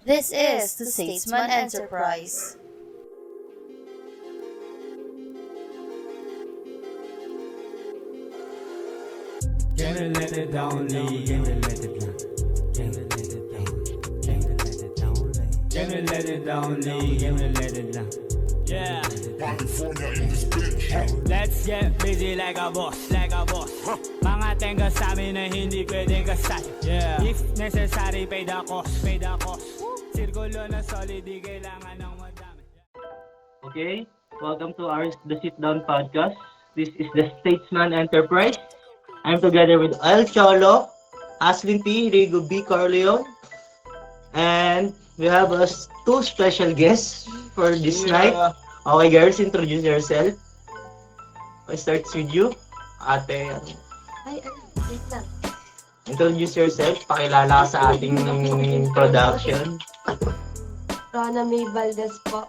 This is the Statesman Enterprise. Can't let it down, Lee. Can't let it down. Can't let it down. Can't let it down, Lee. Can't let it down, Lee. Can't let it down. Yeah. Let's get busy like a boss, like a boss. Mga tenga sa amin na hindi pwedeng gastos. Yeah. If necessary, pay the cost, pay the cost. Sirkulo na solid, di kailangan ng madami. Okay, welcome to our The Sit Down Podcast. This is the Statesman Enterprise. I'm together with El Cholo, Aslin P, Rigo B. Corleone, and we have us two special guests for this night. Okay, girls, introduce yourself. I start with you, ate. Wait lang. Introduce yourself, pakilala ka sa ating production. Rona May Valdez po.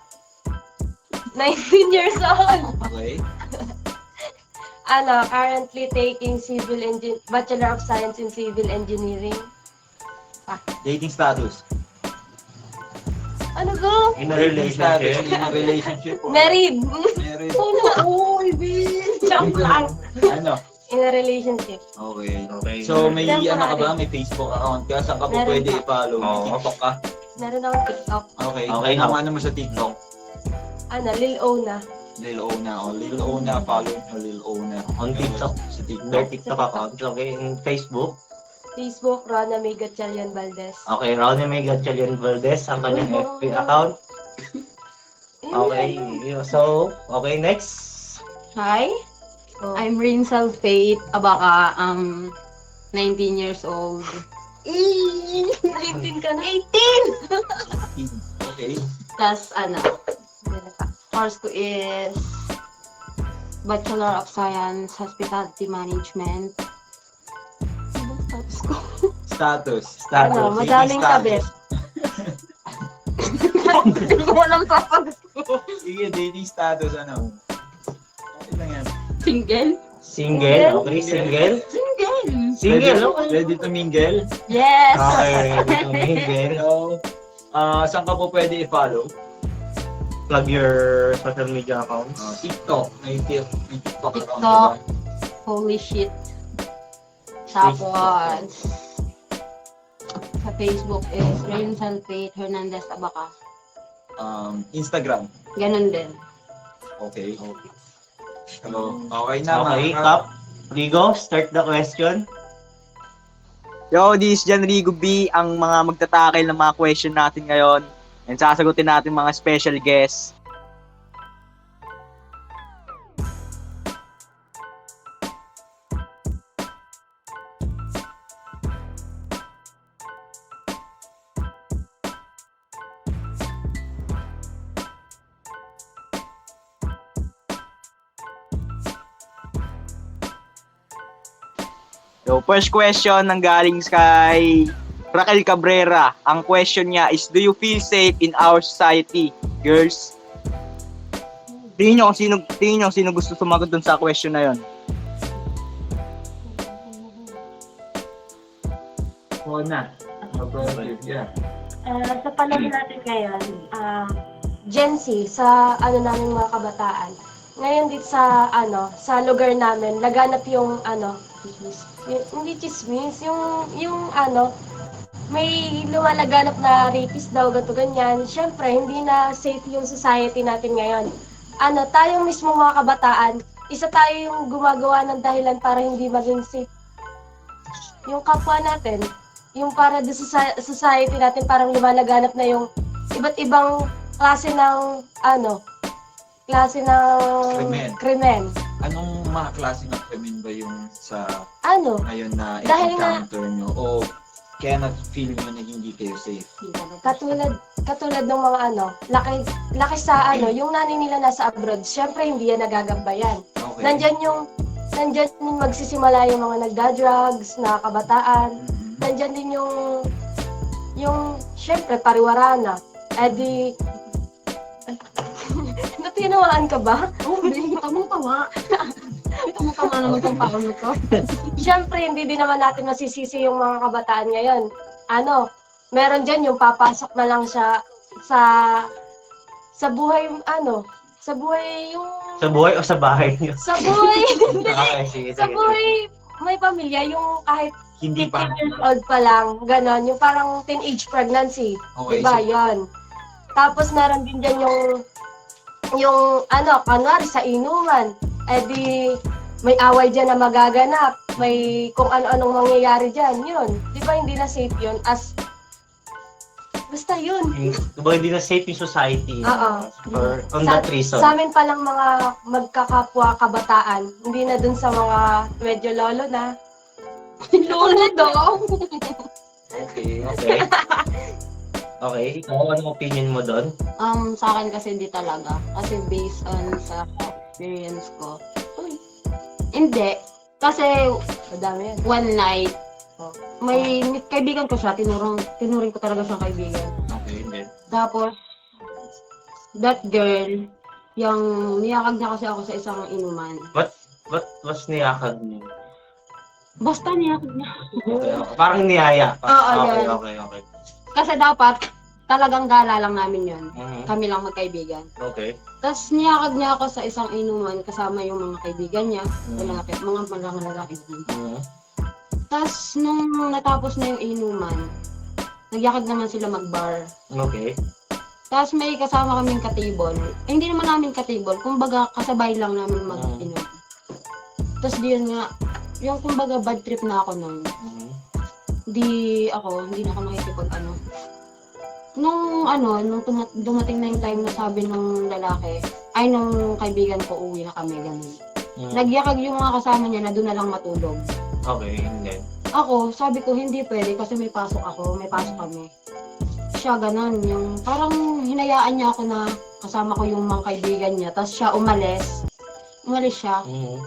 19 years old. Okay. Currently taking Bachelor of Science in Civil Engineering. Dating status. Ano go? In a relationship. In a relationship. Married. Married. Uy, bitch. Joke lang. Ano? In a relationship. Okay. Okay. So may Temporary. ano ka ba? May Facebook account ka? Saan ka po Meron pwede pa. i-follow? May Oo. TikTok ka? Meron akong TikTok. Okay. Okay, Ano mo sa TikTok? Lil Ona. Lil Ona. O Lil Ona. Follow nyo Lil Ona. On TikTok. Sa Their TikTok. TikTok account. Okay, in Facebook. Facebook, Rona May Gatchalian Valdez. Okay, Ronnie May Gatchalian Valdez, ang kanyang FB account. Okay, so, okay, next. Hi, Oh. I'm Rinsal Faith Abaka, 19 years old. 19 ka na. 18! Okay. Plus, course ko is Bachelor of Science, Hospitality Management. Ano bang status ko? Status. Status. Madaming kabit. Hindi ko alam status ko. Sige, dating status ano? Okay lang yan. Single? Single, okay, single. Single! Single, okay. Ready to mingle? Yes! Okay, single. So, saan ka po pwede i-follow? Plug your social media accounts. TikTok. May TikTok account ka TikTok. ba? Holy shit. Tapos, sa Facebook is Rinsal Faith Hernandez Abaka. Instagram. Ganun din. Okay. So, okay na. Okay, mga- Kap. Rigo, start the question. Yo, this is Jan Rigo B, ang mga magtatakil ng mga question natin ngayon. And sasagutin natin mga special guests. So, first question ng galing kay Raquel Cabrera. Ang question niya is, do you feel safe in our society, girls? Tingin nyo kung sino gusto sumagot dun sa question na yon. Muna. Yeah. Sa panahon natin ngayon, Gen Z, sa namin mga kabataan, ngayon dito sa lugar namin, laganap yung hindi chismis, yung may lumalaganap na rapist daw, ganito ganyan. Siyempre, hindi na safe yung society natin ngayon. Tayong mismo mga kabataan, isa tayo yung gumagawa ng dahilan para hindi maging safe yung kapwa natin. Yung para sa society natin, parang lumalaganap na yung iba't ibang klase ng krimen. Anong mga klase ng krimen ba yung sa ngayon na Dahil encounter nyo? O kaya na-feel nyo na hindi kayo safe? Katulad ng mga laki sa yung nanay nila nasa abroad, syempre hindi yan nagagambayan. Okay. Nandyan yung magsisimula yung mga nagda-drugs na kabataan. Nandyan din yung syempre pariwara na. Natinawaan ka ba? Oh, hindi mo tawa. Tama naman itong paano ko. Siyempre, hindi din naman natin masisisi yung mga kabataan ngayon. Meron dyan yung papasok na lang siya sa buhay, sa buhay yung... Sa buhay o sa bahay niyo? Sa buhay, Okay, sige, sa sige. buhay, may pamilya, yung kahit Hindi 15 pa. years old pa lang, ganon, yung parang teenage pregnancy, Okay, diba, so- yun. Tapos meron din dyan yung kanwari sa inuman, di may away dyan na magaganap, may kung ano-anong mangyayari dyan, yun. Di ba hindi na safe yun? Basta yun. Diba hindi na safe yung society? Oo. For, on that reason. Sa amin palang mga magkakapwa kabataan, hindi na dun sa mga medyo lolo na. Lolo daw. Okay. Okay. Okay, ikaw, anong opinion mo doon? Sa akin kasi hindi talaga. Kasi based on sa experience ko. Hindi. Kasi Madami yan. one night, may kaibigan ko siya, tinuring ko talaga siyang kaibigan. Okay, hindi. Tapos, that girl, yung niyakag niya kasi ako sa isang inuman. What was niyakag niyo? Basta niyakag niya. Okay, parang niyaya. Oo, Okay, yun. okay. Kasi dapat, talagang gala lang namin yun. Mhm. Kami lang magkaibigan. Okay. Tapos niyakag niya ako sa isang inuman kasama yung mga kaibigan niya, Mhm. mga lalaki din. Mhm. Tapos nung natapos na yung inuman, nagyakag naman sila mag-bar. Okay. Tapos may kasama kaming katibol. Hindi naman namin katibol, kumbaga kasabay lang namin mag-inom. Tapos diyan nga, yung kumbaga bad trip na ako nun. Mhm. Hindi na ako nakikipag Nung dumating na yung time na sabi nung lalaki, nung kaibigan ko, uwi na kami, ganun. Mhm. Nagyakag yung mga kasama niya na doon na lang matulog. Okay, hindi. Ako, sabi ko hindi pwede kasi may pasok kami. Siya ganun, yung parang hinayaan niya ako na kasama ko yung mga kaibigan niya, tapos siya umalis siya. Mhm.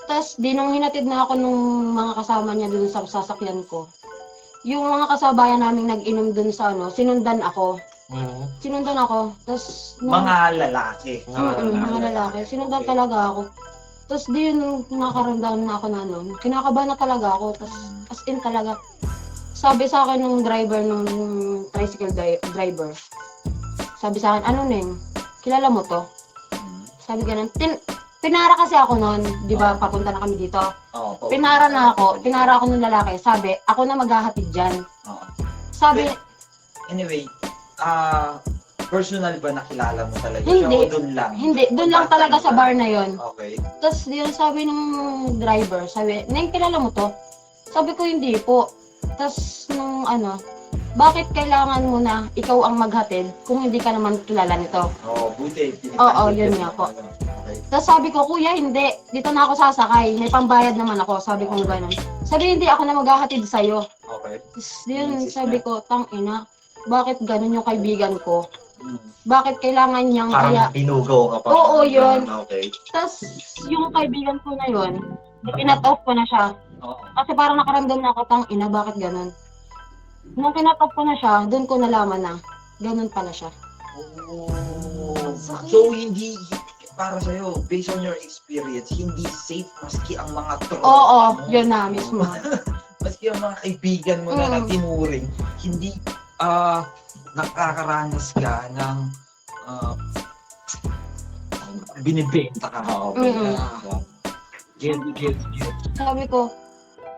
Tapos nung hinatid na ako nung mga kasama niya dun sa sasakyan ko, yung mga kasabayan naming nag-inom dun sa sinundan ako. Mhm. Tapos Mga lalaki. mga lalaki, sinundan talaga ako. Tapos di yun, nakaramdam na ako na kinakabahan na talaga ako. Tapos as in talaga, sabi sa akin nung driver, nung tricycle driver, sabi sa akin, ano Neng, kilala mo to? Sabi ganun, pinara kasi ako noon, di ba, papunta na kami dito. Oo. Pinara ako ng lalaki, sabi, ako na maghahatid dyan. Oo. Sabi, Anyway, personal ba nakilala mo talaga Hindi. siya o doon lang? hindi, doon lang talaga sa bar na yon. Okay. Tapos yun sabi nung driver, sabi, Neng, kilala mo to? Sabi ko, hindi po. Tapos nung bakit kailangan mo na ikaw ang maghatid kung hindi ka naman kilala nito? Oo, buti. Oo, yun nga po. Okay. Tapos sabi ko, kuya, hindi. Dito na ako sasakay. May pambayad naman ako. Sabi ko gano'n. Sabi, hindi ako na maghahatid sa'yo. Okay. Tapos yun, sabi ko, tangina, bakit gano'n yung kaibigan ko? Bakit kailangan niyang Parang binugaw ka pa. Oo, yun. Okay. Tapos yung kaibigan ko na yun, pinat off ko na siya. Oo. Kasi parang nakaramdam na ako, tangina, bakit gano'n? Nung pinat off ko na siya, doon ko nalaman na, gano'n pala siya. So, hindi, para sa'yo, based on your experience, hindi safe maski ang mga tropa Oo, mo. yun na mismo. Maski ang mga kaibigan mo na natinuring, hindi nakakaranas ka ng binibenta ka. Mm-mm. Get. Sabi ko,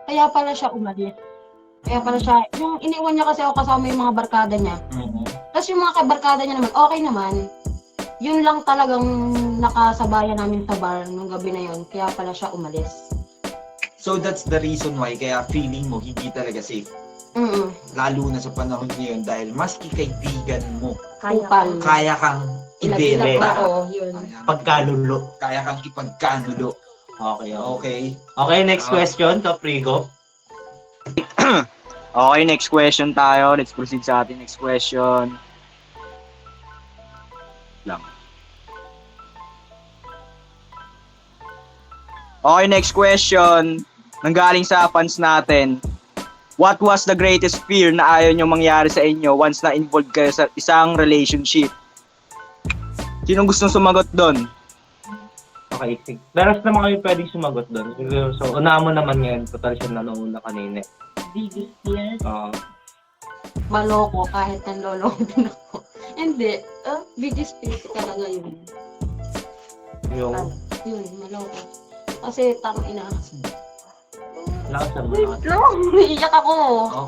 kaya pala siya umalis. Yung iniwan niya kasi ako kasama yung mga barkada niya. Tapos yung mga kabarkada niya naman, okay naman. Yun lang talagang nakasabayan namin sa bar nung gabi na yun. Kaya pala siya umalis. So that's the reason why kaya feeling mo hindi talaga safe. Lalo na sa panahon ngayon dahil maski kaibigan mo, Kupal. kaya kang Ilagilak ibenta. ba? Oo, yun. Pagkalulo. Kaya kang ipagkanulo. Okay. Okay. Okay, next question, Caprigo. Okay, next question tayo. Let's proceed sa ating next question. Okay, next question. Nanggaling sa fans natin. What was the greatest fear na ayaw nyo mangyari sa inyo once na involved kayo sa isang relationship? Sinong gustong sumagot doon? Okay, sige. Meron naman kayo pwedeng sumagot doon. So, unahan mo naman ngayon. Total siya nanouna kanina. Biggest fear? Oo. maloko kahit nanloloko din ako. Hindi. Video spirit talaga yun. Yung Yun, maloko. Kasi ina. lakas ng mga. No, naiiyak ako.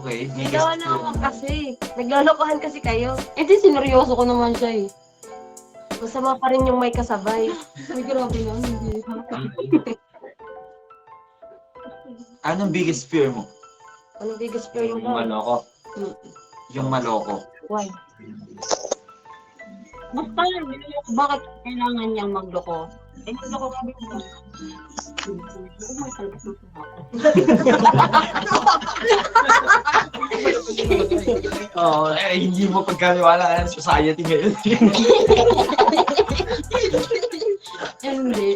Okay, Nagawa na ako kasi. Naglolokohan kasi kayo. Hindi, sineryoso ko naman siya eh. Masama pa rin yung may kasabay. Ay, grabe yan. Hindi. Anong biggest fear mo? Anong biggest fear Yung mo? maloko. Yung maloko. Why? Basta, bakit kailangan niyang magloko? Eh, magloko kami ko. Oo. Hindi mo pagkaniwala ng society ngayon. Hindi.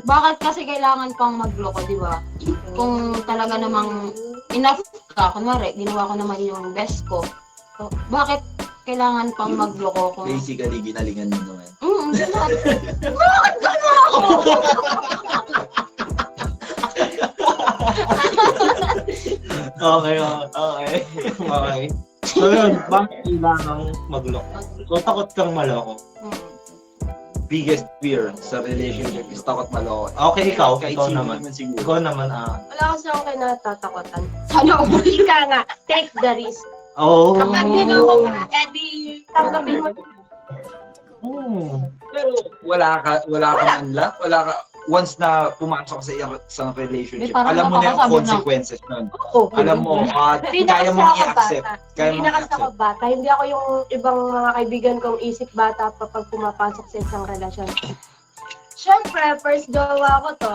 Bakit kasi kailangan pang magloko, di ba? Kung talaga namang enough ka, kunwari, ginawa ko naman yung best ko. So, bakit kailangan pang magloko kung... Basically, ginalingan mo naman. Bakit gano'n ako? Okay. Okay. So yun, bakit kailangang magloko? So takot kang maloko. Biggest fear sa relationship is takot maloko. Okay, ikaw Kahit sino naman. naman siguro. Ikaw naman, Wala kasi ako kayo natatakotan. Sana ika nga, take the risk. Oh. Kapag ginoo ka, edi tanggapin mo. Pero wala ka unlock, once na pumasok sa isang relationship, Di, parang alam mo na yung napakasabi na. consequences nun. Oo. Alam mo, Hindi na kaya kasi mong ako i-accept. bata. Kaya Hindi mong na kasi ako i-accept. bata. Hindi ako yung ibang mga kaibigan kong isip bata pa pag pumapasok sa isang relasyon. Siyempre, first jowa ko to,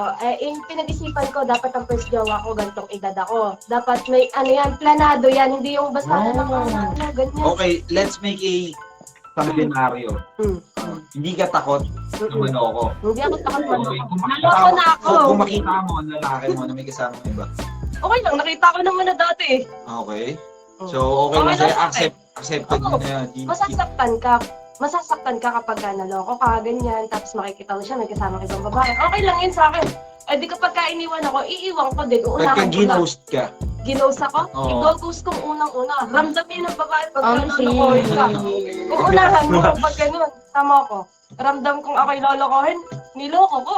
pinag-isipan ko, dapat ang first jowa ko, gantong edad ako. Dapat may, planado yan, hindi yung basta ganyan. Okay, let's make a scenario. Hindi ka takot na manoko. Hindi ako takot mo. Okay, Naloko na ako. Kung makita mo ang lalaki mo na may kasama iba. Okay lang, nakita ko naman na dati. Okay. So, okay lang Okay sa'yo. lang sa akin. Accepted mo na yan. Masasaktan ka kapag naloko ka, ganyan, tapos makikita mo siya, may kasama ibang babae. Okay lang yun sa akin. Eh di kapag iniwan ako, iiwan ko din. Pagka Uunahan ko na. ginost ka. Ginost ako? Oo. I-ghost kong unang-una. Ramdamin ng babae pag Ang nalolokohin ka. Uunahan mo pag ganun. Tama ko. Ramdam kong ako'y lolokohin, niloko ko.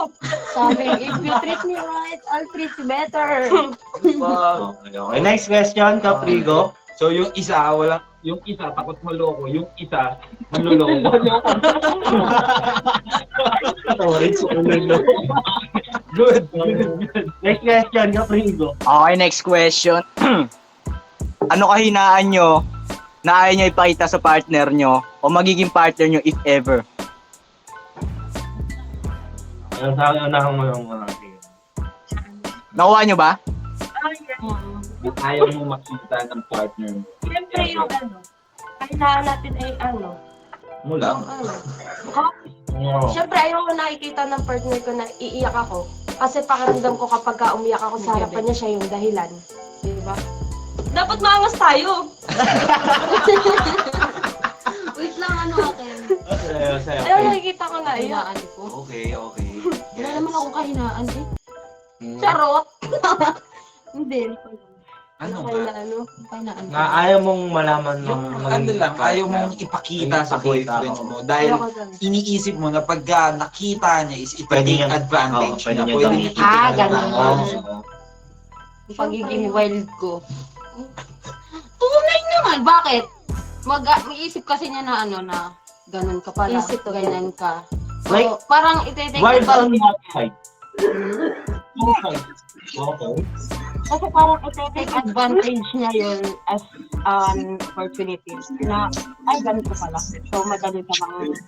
Sabi, if you treat me right, I'll treat you better. Okay. Next question, Caprigo. So, yung isa takot maloko. Yung isa, manloloko. Good. Next question, Caprigo. Okay, next question. Ano kahinaan nyo na ayaw nyo ipakita sa partner nyo o magiging partner nyo if ever? Ang sa akin, unahan mo yung mga tingin. Nakuha nyo ba? Ayaw mo makita ng partner. Siyempre yung kailangan natin ay Mula. Oo. Siyempre, ayaw ko nakikita ng partner ko na iiyak ako. Kasi pakiramdam ko kapag umiyak ako sa harapan niya, siya yung dahilan. Diba? Dapat maangas tayo. Wait lang, akin. Sa'yo. Ayaw nakikita ko na iyak. Kahinaan ko. Okay. Wala naman akong kahinaan eh. Charot. Hindi. Ano Ay ba? na Kahinaan ko. Na ayaw mong malaman ng Ano lang, ayaw mong ipakita sa boyfriend mo dahil Ayoko dun. iniisip mo na pagka nakita niya is Pwede ita-take niyang- advantage pwede niya. niya Pwede gawin. niya Ganun. Oo. Pagiging wild ko. Tunay naman, bakit? Mag-iisip kasi niya na na ganun ka pala, Isip ko ganyan ka. So, Like, parang ite-take Wild on advantage. what side? Okay. Kasi parang ite-take advantage niya yun as an opportunity. Na, ay, ganito pala. So, madali ka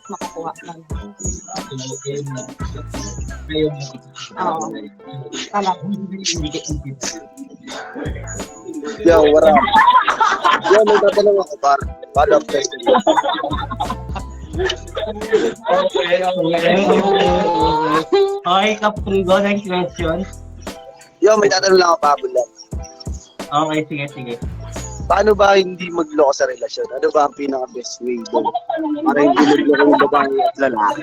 makakuha lang. Oo. Pala. Hindi ka isip. Yo, what up? Yo, may tatanong ako, par. Paano question? Okay, Caprigo, next question. Yo, may tatanong lang ako, Pablo lang. Okay, sige. Paano ba hindi magloko sa relasyon? Ano ba ang pinaka-best way doon? Para hindi magloko yung babae at lalaki.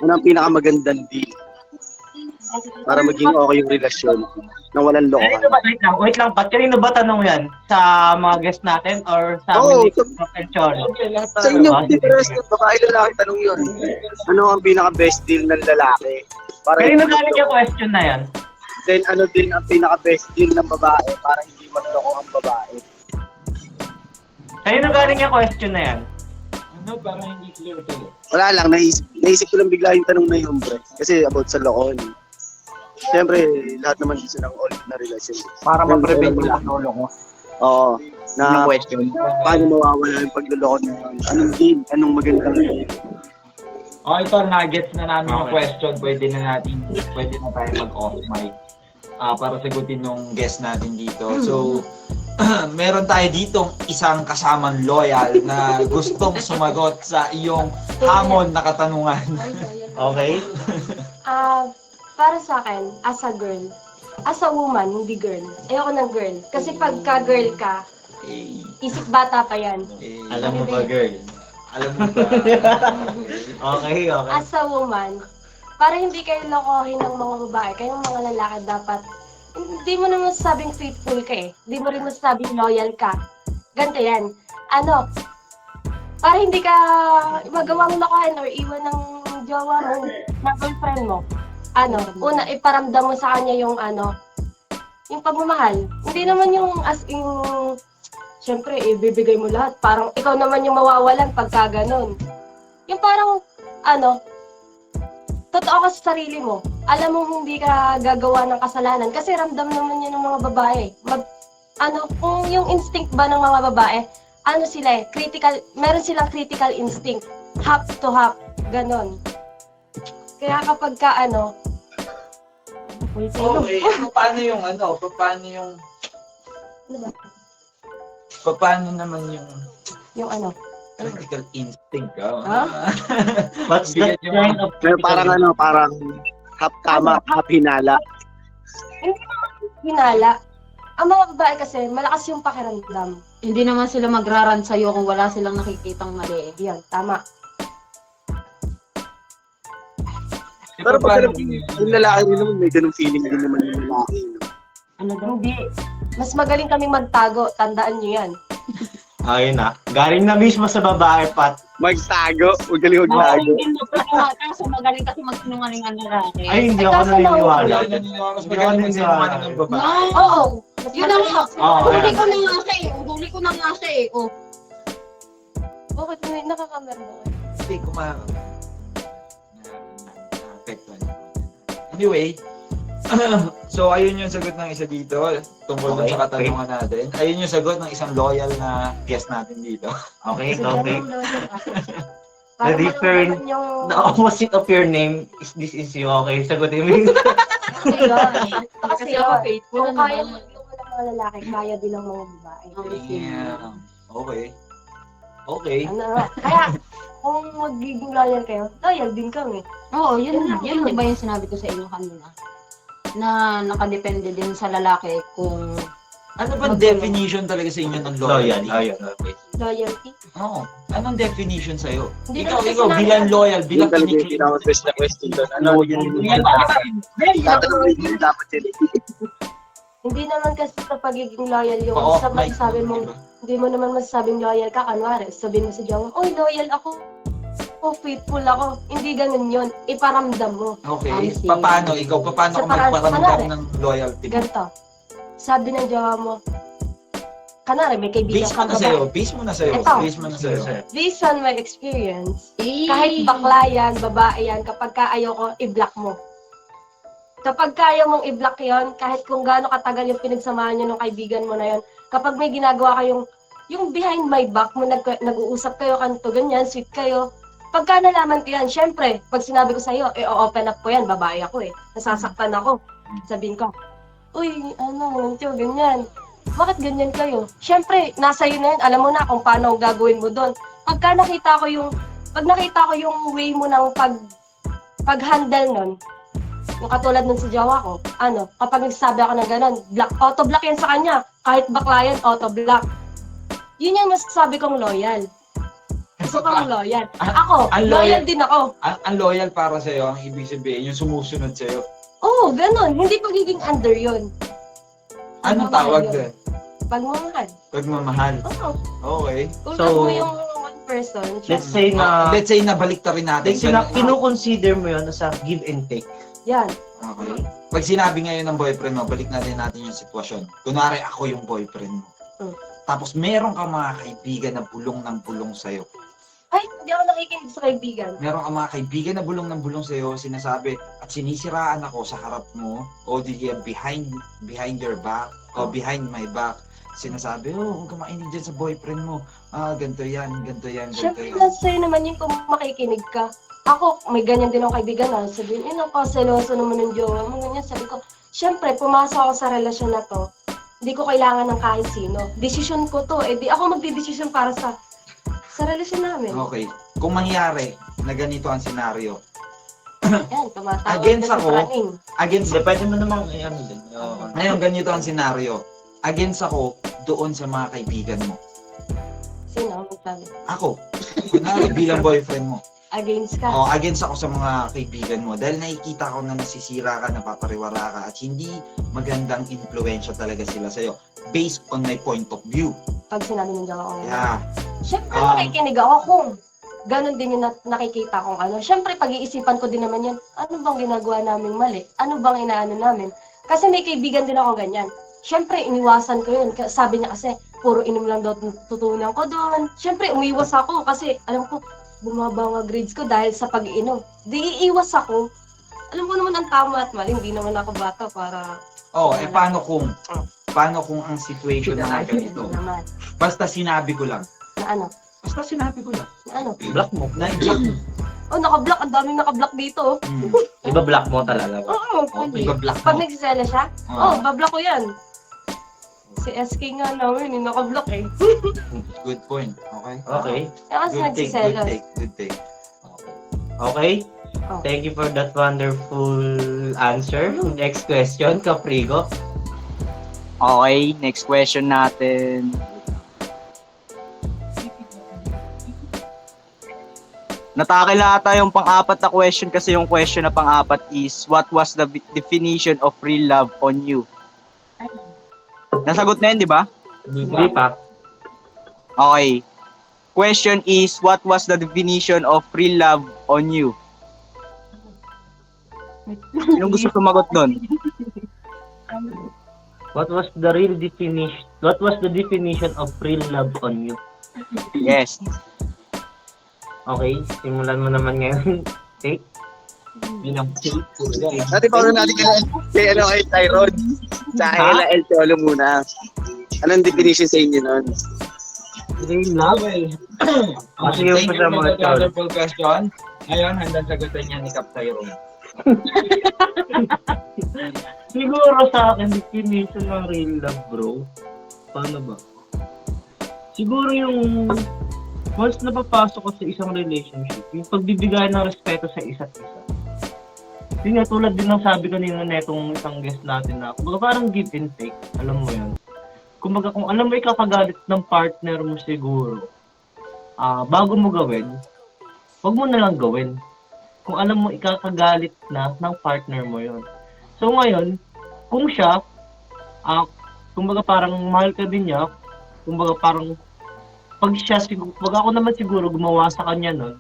Ano ang pinakamagandang deal? para maging okay yung relasyon na walang Kanino lokohan. wait lang, Pat. Kanino ba tanong yan? Sa mga guest natin or sa Oo, amin ni El Cholo? Sa inyo, difference ng babae lalaki, tanong yun. Ano ang pinaka-best deal ng lalaki? Para Kanino hindi galing yung question na yan? Then ano din ang pinaka-best deal ng babae para hindi magloko ang babae? Kanino galing yung question na yan? Ano, parang hindi clear to. Wala lang, naisip ko lang bigla yung tanong na yun, bro. Kasi about sa lokohan. Siyempre, lahat naman gusto ng all na relasyon. Para ma-prevent yung pagloloko. Oo. Yung Na question. paano mawawala yung pagluloko na yun? Anong deal? Anong magandang deal? Oh, ito, nuggets na namin yung question. Pwede na tayo mag-off mic. Para sagutin nung guest natin dito. So, meron tayo ditong isang kasamang loyal na gustong sumagot sa iyong hamon na katanungan. Okay? Para sa akin, as a girl, as a woman, hindi girl. Ayoko ng girl. Kasi pagka girl ka, Eh, isip bata pa yan. Alam mo ba, girl? Alam mo ba? Okay, okay. As a woman, para hindi kayo lokohin ng mga babae, kayong mga lalaki dapat, hindi mo naman masasabing faithful ka eh. Hindi mo rin masasabing loyal ka. Ganito yan. Ano, para hindi ka magawang lokohin or iwan ng jowa mo, ng boyfriend mo. Ano, una, iparamdam mo sa kanya yung yung pagmamahal. Hindi naman yung as in, syempre, ibibigay mo lahat. Parang ikaw naman yung mawawalan pagka ganun. Yung parang, totoo ka sa sarili mo. Alam mo hindi ka gagawa ng kasalanan kasi ramdam naman yan ng mga babae. Kung yung instinct ba ng mga babae, sila critical, meron silang critical instinct. Hap to hap, ganon. Kaya kapag ka Okay, paano yung paano naman yung yung critical instinct? What's that kind of Pero parang half tama, half hinala. hinala. Ang mga babae kasi, malakas yung pakiramdam. Hindi naman sila magraran sa'yo kung wala silang nakikitang mali. Yan, tama. Pero pag yung lalaki rin naman, may ganung feeling din naman yung lalaki. Hindi. Mas magaling kaming magtago, tandaan nyo yan. Ayun na. Galing na mismo sa babae, Pat. Magtago, magaling magtago. Kaso magaling kasi magsinungaling ang lalaki. Ay, hindi Ay, ako kaso naniniwala. Mas magaling magsinungaling ng babae. Oo. Yun ang huli ayan. ko na nga siya eh. Huli ko na nga siya eh. Oh. Bakit may nakakamera mo? Hindi ko apektuhan. Anyway, so ayun yung sagot ng isa dito tungkol dun sa katanungan natin. Ayun yung sagot ng isang loyal na guest natin dito. Okay, okay. Para The different- malaman yung... The opposite of your name is this is you. Okay, sagutin mo yun. Kasi Kasi ako faithful kung naman. kaya magluwa ng mga lalaki, kaya din ng mga babae. Yeah. Okay. Okay. Kaya, kung magiging loyal kayo, loyal din kami. Oo, yun di ba yung sinabi ko sa inyo kanina? Na nakadepende din sa lalaki kung Ano ba definition talaga sa inyo ng loyalty? Ayun, okay. Loyalty. Oo. Anong definition sa'yo? Hindi Ikaw, naman kasi bilang loyal, Yung bilang talaga yung kinikilig. pinaka-best na question doon. Ano yung tatanungin din dapat yun. Hindi naman kasi sa pagiging loyal yung Oo, sa Mike. masasabi mo, hindi mo naman masasabing loyal ka, kanwari, sabihin mo sa jowa, oy, loyal ako. Faithful ako. Hindi ganun yun. Iparamdam mo. Okay. I see. Paano? Ikaw, paano Sa ka magparamdam paraan- ng loyalty? Ganito. Sabi ng jowa mo, kanwari, may kaibigan Base mo ka na sa'yo. Base mo na sa'yo. Ito. Base mo na sa'yo. Based on my experience, kahit bakla yan, babae yan, kapag ka ayaw ko, i-block mo. Kapag kaya mong i-block yon, kahit kung gaano katagal yung pinagsamahan nyo ng kaibigan mo na yon, kapag may ginagawa kayong, yung behind my back mo, nag-uusap kayo, kanto, ganyan, sweet kayo, pagka nalaman ko yan, syempre, pag sinabi ko sa'yo, open up ko yan, babae ako nasasaktan ako. Sabihin ko, uy, tiyo, ganyan. Bakit ganyan kayo? Syempre, nasa iyo na yun, alam mo na kung paano gagawin mo doon. Pag nakita ko yung way mo ng pag-handle nun, yung katulad nun sa jowa ko, kapag nagsasabi ako ng gano'n, auto-block yan sa kanya. Kahit bakla yan, auto-block. Yun yung masasabi kong loyal. Gusto kong loyal. Ako, ang loyal loyal- din ako. Ang loyal para sa'yo, ang ibig sabihin, yung sumusunod sa'yo. Oo, ganun. Hindi pagiging under yun. Anong tawag doon? Pagmamahal. Pagmamahal. Oo. Okay. Kung So, love mo yung one person, Let's say na, Let's say nabalik rin natin. let's say na, kino-consider mo yun as a give and take. yan. Okay. Pag sinabi ngayon ng boyfriend mo, balik natin yung sitwasyon. Kunwari ako yung boyfriend mo. Mm. Tapos meron ka mga kaibigan na bulong ng bulong sa'yo. Ay, hindi ako nakikinig sa kaibigan. Meron ka mga kaibigan na bulong ng bulong sa'yo, sinasabi at sinisiraan ako sa harap mo o di kaya behind your back o behind my back. Sinasabi, huwag ka mainig dyan sa boyfriend mo. Ganito yan, ganito yan, ganito Siyempre, yan. nasa sa'yo naman yun kung makikinig ka. Ako, may ganyan din akong kaibigan na sabihin, ako, seloso naman ng jowa mo, ganyan. Sabi ko, siyempre, pumasok ako sa relasyon na to, hindi ko kailangan ng kahit sino. Desisyon ko to, di ako magdidesisyon para sa relasyon namin. Okay. Kung mangyari na ganito ang senaryo, Yan, tumatawag Against na si ako. Praning. against Hindi, pwede mo namang, ano din. ngayon ganito ang senaryo, against ako doon sa mga kaibigan mo. Sino? Magsabi. Ako, kunwari bilang boyfriend mo. Against ka. O, against ako sa mga kaibigan mo dahil nakikita ko na nasisira ka, napapariwara ka at hindi magandang impluwensya talaga sila sa'yo based on my point of view. Pag sinabi ng jowa ko. Yeah. Siyempre, Um, makikinig ako kung ganun din yung nakikita kong ano. Siyempre, pag-iisipan ko din naman yan, ano bang ginagawa naming mali? Ano bang inaano namin? Kasi may kaibigan din ako ganyan. Siyempre, iniwasan ko yun. Sabi niya kasi, puro inom lang daw tutunan ko doon. Siyempre, umiwas ako kasi alam ko, bumaba nga grades ko dahil sa pag-iinom. Di iiwas ako. Alam ko naman ang tama at mali. Hindi naman ako bata para... Paano kung ang situation na ganito? Naman. Basta sinabi ko lang. Na ano? Basta sinabi ko lang. Na ano? Block mo. Na-block mo. Oh, naka-block. Ang daming naka-block dito. Iba block mo talaga. Oo. Okay, block Pag mo. nagsisela siya, bablock ko yan. Si SK nga namin, yung naka-block eh. Good point. Okay? Okay. Kasi Good take, nagsisela. good take. Okay? Oh. Thank you for that wonderful answer. Next question, Caprigo. Okay, next question natin. Natakil na ata yung pang-apat na question kasi yung question na pang-apat is, what was the definition of real love on you? Nasagot na yun, di ba? Hindi pa. Okay. Question is, what was the definition of real love on you? Sinong gusto sumagot doon? What was the definition of real love on you? Yes. Okay, simulan mo naman ngayon. Take. Dati pa natin kay Tyrone. Sa akin El Cholo muna. Anong definition sa inyo nun? Real love? Kasi yung Thank you pasama for that ito. wonderful question. Ngayon, handang sagutin niya ni Cap Tyrone. Siguro sa akin, definition ng real love, bro. Paano ba? Siguro yung once napapasok ko sa isang relationship, yung pagbibigay ng respeto sa isa't isa. Yun nga, tulad din ng sabi kanina na itong isang guest natin na, kumbaga parang give and take, alam mo yun. Kumbaga kung alam mo ikakagalit ng partner mo siguro, bago mo gawin, wag mo na lang gawin. Kung alam mo ikakagalit na ng partner mo yon. So ngayon, kung siya, kumbaga parang mahal ka din niya, kumbaga parang pag siya siguro, wag ako naman siguro gumawa sa kanya nun,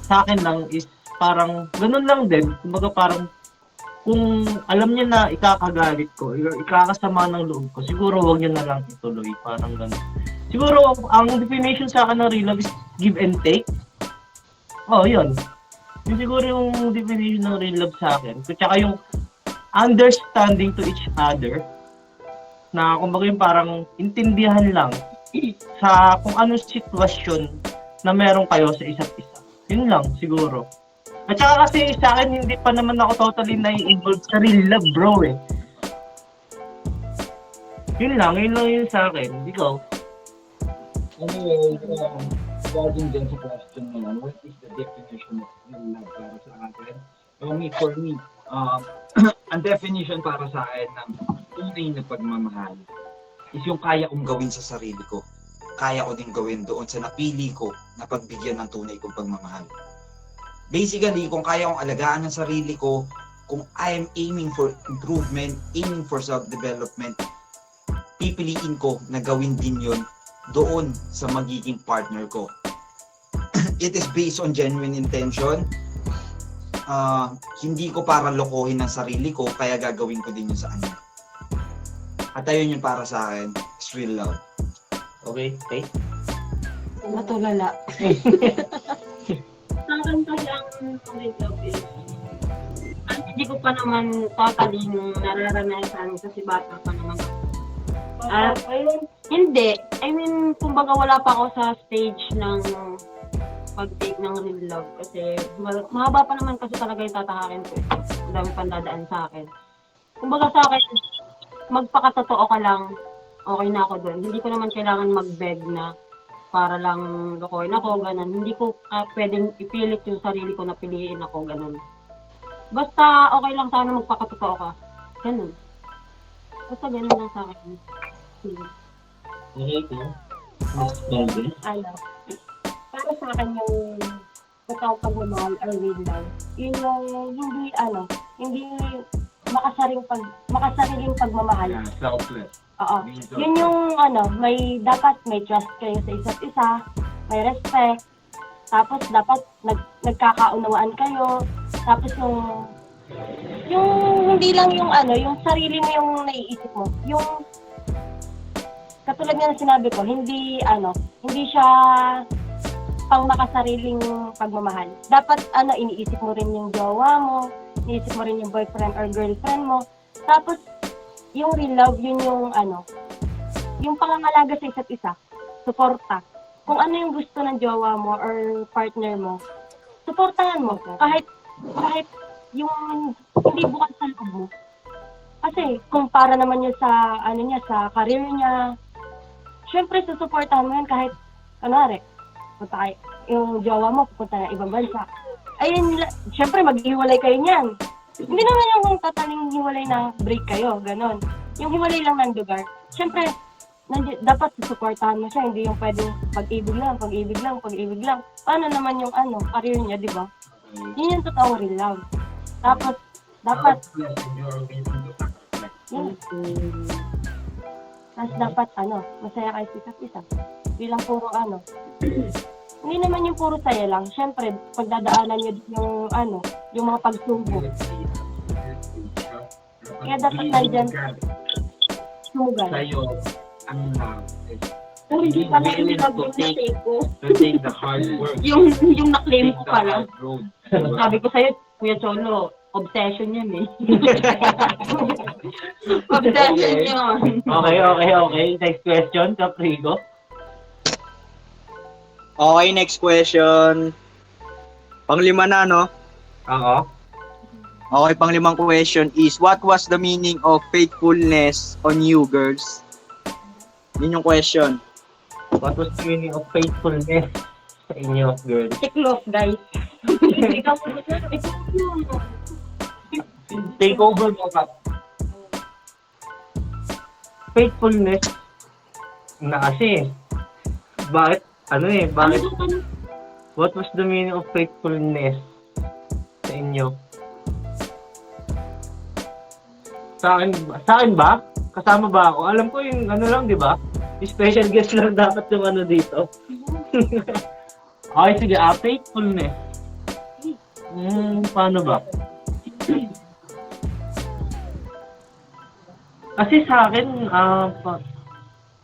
sa akin lang is parang ganun lang din, kumbaga parang kung alam niya na ikakagalit ko, ikakasama ng loob ko, siguro wag niya na lang ituloy, parang ganun. Siguro ang definition sa akin ng real love is give and take. Oh, yun. Yun siguro yung definition ng real love sa akin. Tsaka yung understanding to each other, na kumbaga yung parang intindihan lang sa kung anong sitwasyon na meron kayo sa isa't isa. Yun lang siguro. At saka kasi sa akin hindi pa naman ako totally na-involved sa real love, bro eh. Yun lang yun sa akin. Ikaw? Anyway, regarding din sa question na yan, what is the definition of real love para sa akin? For me, ang definition para sa akin ng tunay na pagmamahal is yung kaya kong gawin sa sarili ko. Kaya ko din gawin doon sa napili ko na pagbigyan ng tunay kong pagmamahal. Basically, kung kaya kong alagaan ng sarili ko, kung I am aiming for improvement, aiming for self-development, pipiliin ko na gawin din yun doon sa magiging partner ko. It is based on genuine intention. Hindi ko para lokohin ang sarili ko, kaya gagawin ko din yun sa kanya. At ayun yung para sa akin, is real love. Okay, okay. Matulala. Sa akin kasi ang real love is, hindi ko pa naman totally nararanasan kasi bata pa naman ako. Hindi. I mean, kumbaga wala pa ako sa stage ng pag-take ng real love kasi mahaba pa naman kasi talaga yung tatahakin ko. Ang dami pang dadaan sa akin. Kumbaga sa akin, magpakatotoo ka lang, okay na ako doon. Hindi ko naman kailangan mag-beg na para lang lokohin ako, ganun. Hindi ko pwedeng ipilit yung sarili ko na piliin ako, ganun. Basta okay lang sana magpakatotoo ka. Ganun. Basta ganun lang sa akin. Okay, cool. Okay. Ano, para sa akin yung totoong pagmamahal or real love, yun yung hindi makasariling pagmamahal. Selfless. Oo. Yun yung may trust kayo sa isa't isa, may respect, tapos dapat nagkakaunawaan kayo, tapos yung hindi lang yung yung sarili mo yung naiisip mo, yung katulad nga ng sinabi ko, hindi siya pang makasariling pagmamahal. Dapat iniisip mo rin yung jowa mo, iniisip mo rin yung boyfriend or girlfriend mo. Tapos yung real love, yun yung yung pangangalaga sa isa't isa, suporta. Kung ano yung gusto ng jowa mo or partner mo, suportahan mo. Kahit yung hindi bukas sa loob mo. Kasi kung para naman yun sa sa career niya, syempre susuportahan mo yan kahit kunwari, yung jowa mo pupunta na ibang bansa. Ayun, syempre maghiwalay kayo niyan. Hindi naman yung tataling hiwalay na break kayo, ganon. Yung hiwalay lang ng lugar. Syempre, dapat susuportahan mo siya, hindi yung pwedeng pag-ibig lang. Paano naman yung career niya, di ba? Yun yung totoong real love. Tapos, dapat, dapat masaya kayo sa isa't isa. Bilang puro hindi naman yung puro saya lang. Syempre, pagdadaanan nyo yung mga pagsubok. Kaya dapat nandyan sumugal. Sa'yo, Hindi pala yung mistake ko. to take the hard work, Yung na-claim ko take the pala. hard road. Sabi ko sa'yo, Kuya Cholo, obsession yan eh. Obsession yun. Okay. Next question, Caprigo. Okay, next question. Panglima na, no? Oo. Okay, panglimang question is, what was the meaning of faithfulness on you, girls? Yun yung question. What was the meaning of faithfulness sa inyo, girl? Take off, guys. Take over mo pa. Faithfulness na kasi. Bakit? Bakit? What was the meaning of faithfulness sa inyo? Sa akin ba? Kasama ba ako? Alam ko yung lang, di ba? Special guest lang dapat yung dito. Okay, sige. Faithfulness. Paano ba? Kasi sa akin,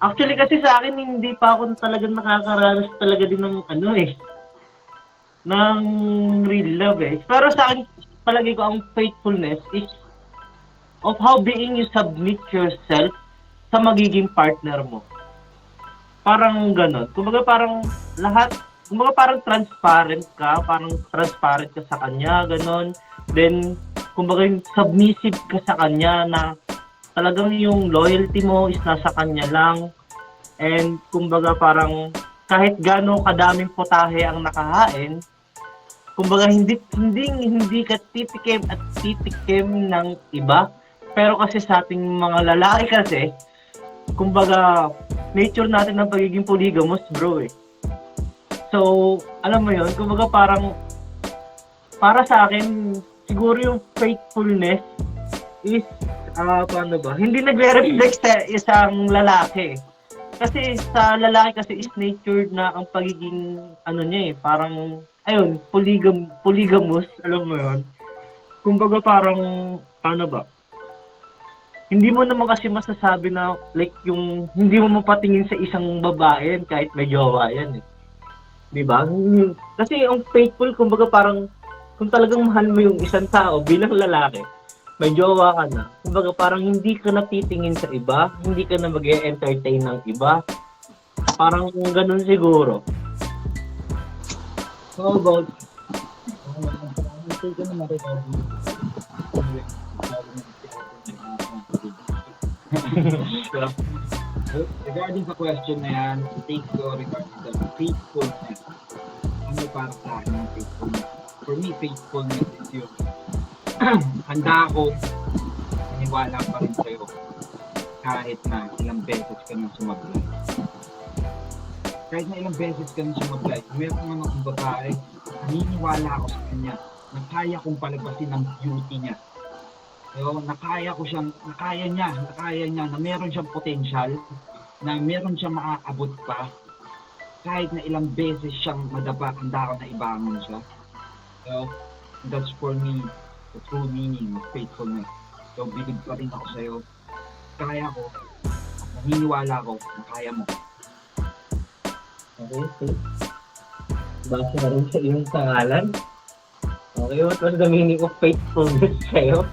actually kasi sa akin, hindi pa ako talagang nakakaranas talaga din ng ng real love eh. Pero sa akin, palagi ko ang faithfulness is of how being you submit yourself sa magiging partner mo. Parang ganon. Kumbaga parang transparent ka sa kanya, ganon. Then, kumbaga submissive ka sa kanya na talagang yung loyalty mo is nasa kanya lang. And kumbaga parang kahit gaano kadaming potahe ang nakahain, kumbaga hindi ka titikim ng iba. Pero kasi sa ating mga lalaki kasi, kumbaga nature natin ng pagiging polygamous, bro eh. So, alam mo yun, kumbaga parang para sa akin, siguro yung faithfulness is, paano ba? Hindi nagre-reflect sa isang lalaki. Kasi sa lalaki kasi is natured na ang pagiging, ano niya parang, ayun, polygamous, alam mo yun? Kumbaga parang, paano ba? Hindi mo naman kasi masasabi na, like, yung, hindi mo mapatingin sa isang babae kahit may jowa yan eh. Diba? Kasi ang faithful, kumbaga parang, kung talagang mahal mo yung isang tao bilang lalaki, may jowa ka na, kumbaga parang hindi ka na titingin sa iba, hindi ka na mag-e-entertain ng iba. Parang ganun siguro. How about, Regarding sa question na yan, take ko regarding the faithfulness. Ano para sa akin yung faithfulness? For me, faithfulness is yung handa ako maniwala pa rin sa'yo kahit na ilang beses ka nang sumablay. Kahit na ilang beses ka nang sumablay, meron naman akong babae, naniniwala ako sa kanya na kaya kong palabasin ang beauty niya. Nakaya niya, na meron siyang potential, na meron siyang maaabot pa. Kahit na ilang beses siyang madaba, handa ako na ibangon siya. So, that's for me, the true meaning of faithfulness. So, bilib pa rin ako sa'yo. Kaya ko, naniniwala ko na kaya mo. Okay. Basta na rin sa iyong pangalan. Okay, what was the meaning of faithfulness sa'yo?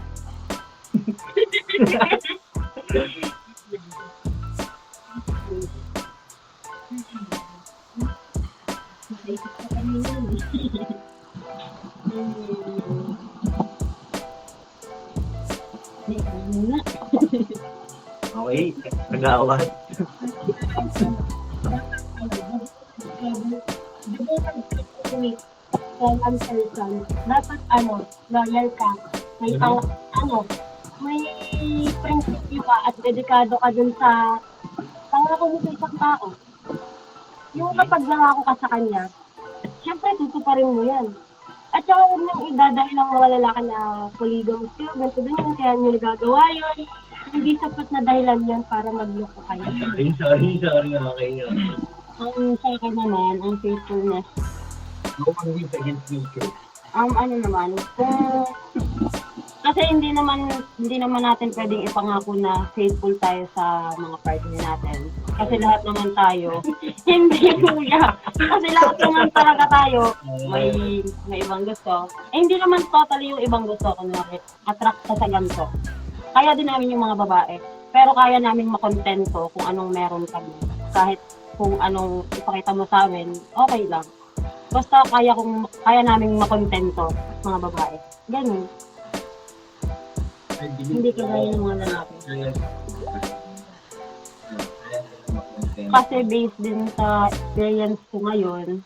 Okay, nag-aawat. Dapat loyal ka. May prinsipyo ka at dedikado ka dun sa pangako mo sa isang tao. Yung kapag nangako ka sa kanya, syempre tutuparin mo yan. At saka huwag nang idadahil ang mga lalaki na polygamous yun, ganito din yun, kaya nyo nagagawa yun. Hindi sapat na dahilan yan para magloko kayo. Sorry, okay yun. Ang sa akin naman, ang faithfulness, No one wins against nature. kasi hindi naman natin pwedeng ipangako na faithful tayo sa mga partner natin. Kasi lahat naman tayo, hindi kuya. Kasi lahat naman talaga tayo, may ibang gusto. Hindi naman totally yung ibang gusto, kunwari, attract ka sa ganito. Kaya din namin yung mga babae. Pero kaya namin makontento kung anong meron kami. Kahit kung anong ipakita mo sa amin, okay lang. Basta kaya namin makontento mga babae. Ganun. Hindi kagaya ng mga lalaki. Kasi based din sa experience ko ngayon,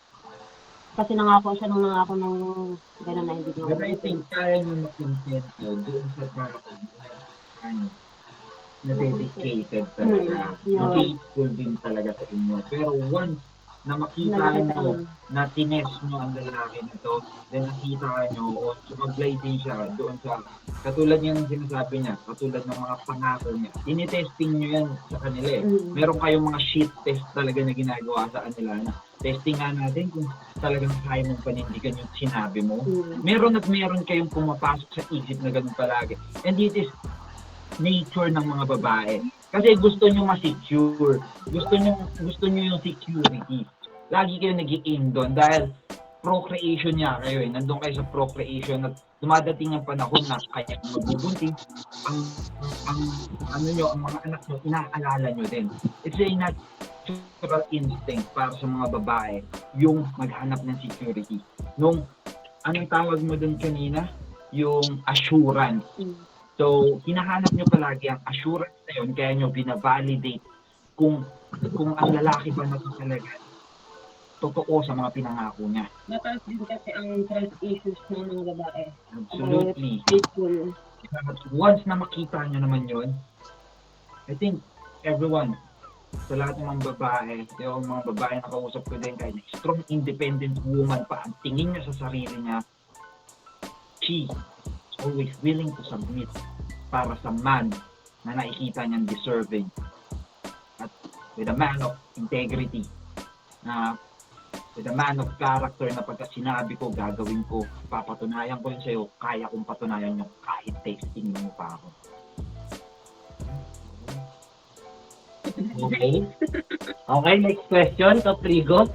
kasi nangako siya nung nangako ng gano'n na hindi ko. But I think kaya nyo makontent yun doon sa parang na dedicated talaga. Faithful din talaga sa inyo. Pero once na makita nyo na tines nyo ang lalaki na to, then nakita nyo o sumablay din siya doon sa katulad niya ng sinasabi niya, katulad ng mga pangako niya. Tinitesting nyo yan sa kanila eh. Meron kayong mga sheet test talaga na ginagawa sa kanila na testing nga natin kung talagang kaya mong panindigan yung sinabi mo. Meron at meron kayong pumapasok sa isip na ganun palagi. And it is nature ng mga babae. Kasi gusto nyo ma-secure. Gusto nyo yung security. Lagi kayo nag-i-aim doon dahil procreation niya kayo eh. Nandun kayo sa procreation at dumadating ang panahon na kaya magbubunting ang mga anak nyo, inaalala nyo din. It's a natural instinct para sa mga babae yung maghanap ng security. Nung anong tawag mo doon kanina? Yung assurance. So, hinahanap nyo palagi ang assurance na yun, kaya nyo binavalidate kung ang lalaki ba na talaga totoo sa mga pinangako niya. Mataas din kasi ang trust issues ng mga babae. Absolutely. Faithful. Once na makita nyo naman yun, I think everyone, sa lahat ng mga babae, yung mga babae na kausap ko din, kahit strong independent woman pa, ang tingin niya sa sarili niya, always willing to submit para sa man na nakikita niyang deserving. At with a man of integrity, na with a man of character na pagka sinabi ko, gagawin ko, papatunayan ko yun sa'yo, kaya kong patunayan yun kahit testing mo pa ako. Okay. Okay, next question. Caprigo.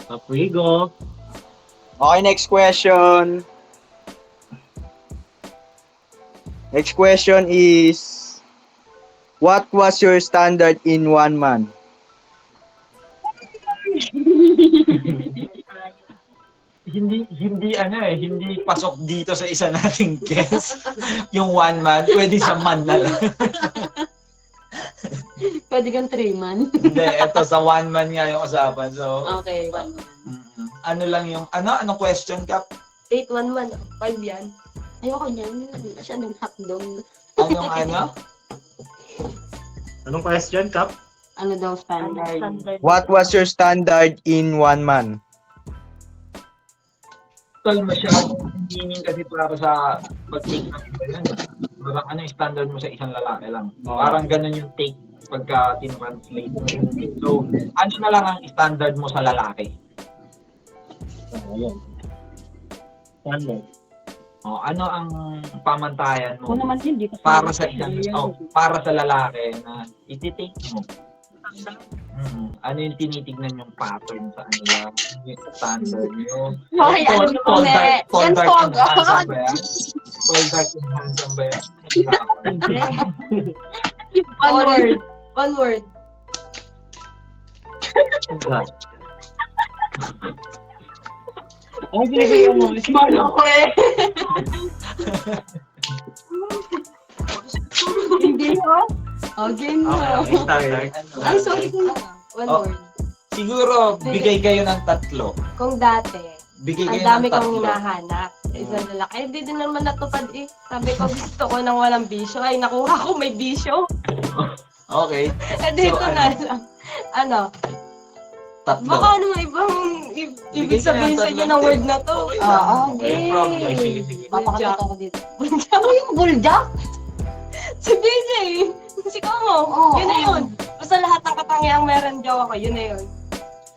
Caprigo. Okay, next question. Next question is, what was your standard in one man? Hindi pasok dito sa isa nating guest. Yung one man, pwede sa man na lang. Pwede kang 3 man. Hindi, eto sa one man nga yung usapan. So, Okay, 1 man. ano lang yung, anong question, Kap? 8, 1 man. 5 yan. Ayoko niyan. Masyadong hotdog. Anong ano? Anong question, Kap? Ano daw standard? What was your standard in one man? Tol, masyadong meaning kasi para sa pag-take ng iba yun. Parang ano yung standard mo sa isang lalaki lang. Parang ganun yung take pagka tin-translate mo. So, ano na lang ang standard mo sa lalaki? Ayun. Standard. O, ano ang pamantayan mo Kung naman yun, di ko para sa isang para sa lalaki na iti-take mo? Ano yung tinitignan yung pattern sa ano lang? Yung standard nyo? Okay, ano Tall, na dark, eh. tall, Yan dark, po and handsome ba yan? Tall, dark, and handsome ba yan? One word. One word. Ay, binibigyan mo. Smart ako eh. Hindi ko. Okay Okay, na. okay, standard. Ay, sorry ko na. One Oh. word. Siguro, bigay kayo ng 3. Kung dati, Bigay ang kayo dami ng kong 3. hinahanap. Isang lalaki. Eh, di din naman natupad eh. Sabi ko, gusto ko nang walang bisyo. Ay, nakuha ko may bisyo. Okay. Eh, dito So, na lang. Ano? 3. Baka ano ibang ibig Bigay ka sabihin ng sa inyo tatlo. ng word na to. Okay, problem. Sige, sige. Papakita ko dito. Ano yung bulldog? Si BJ. Si Komo. Oo. Yun na yun. Basta lahat ng katangiang meron jowa ko, yun na yun.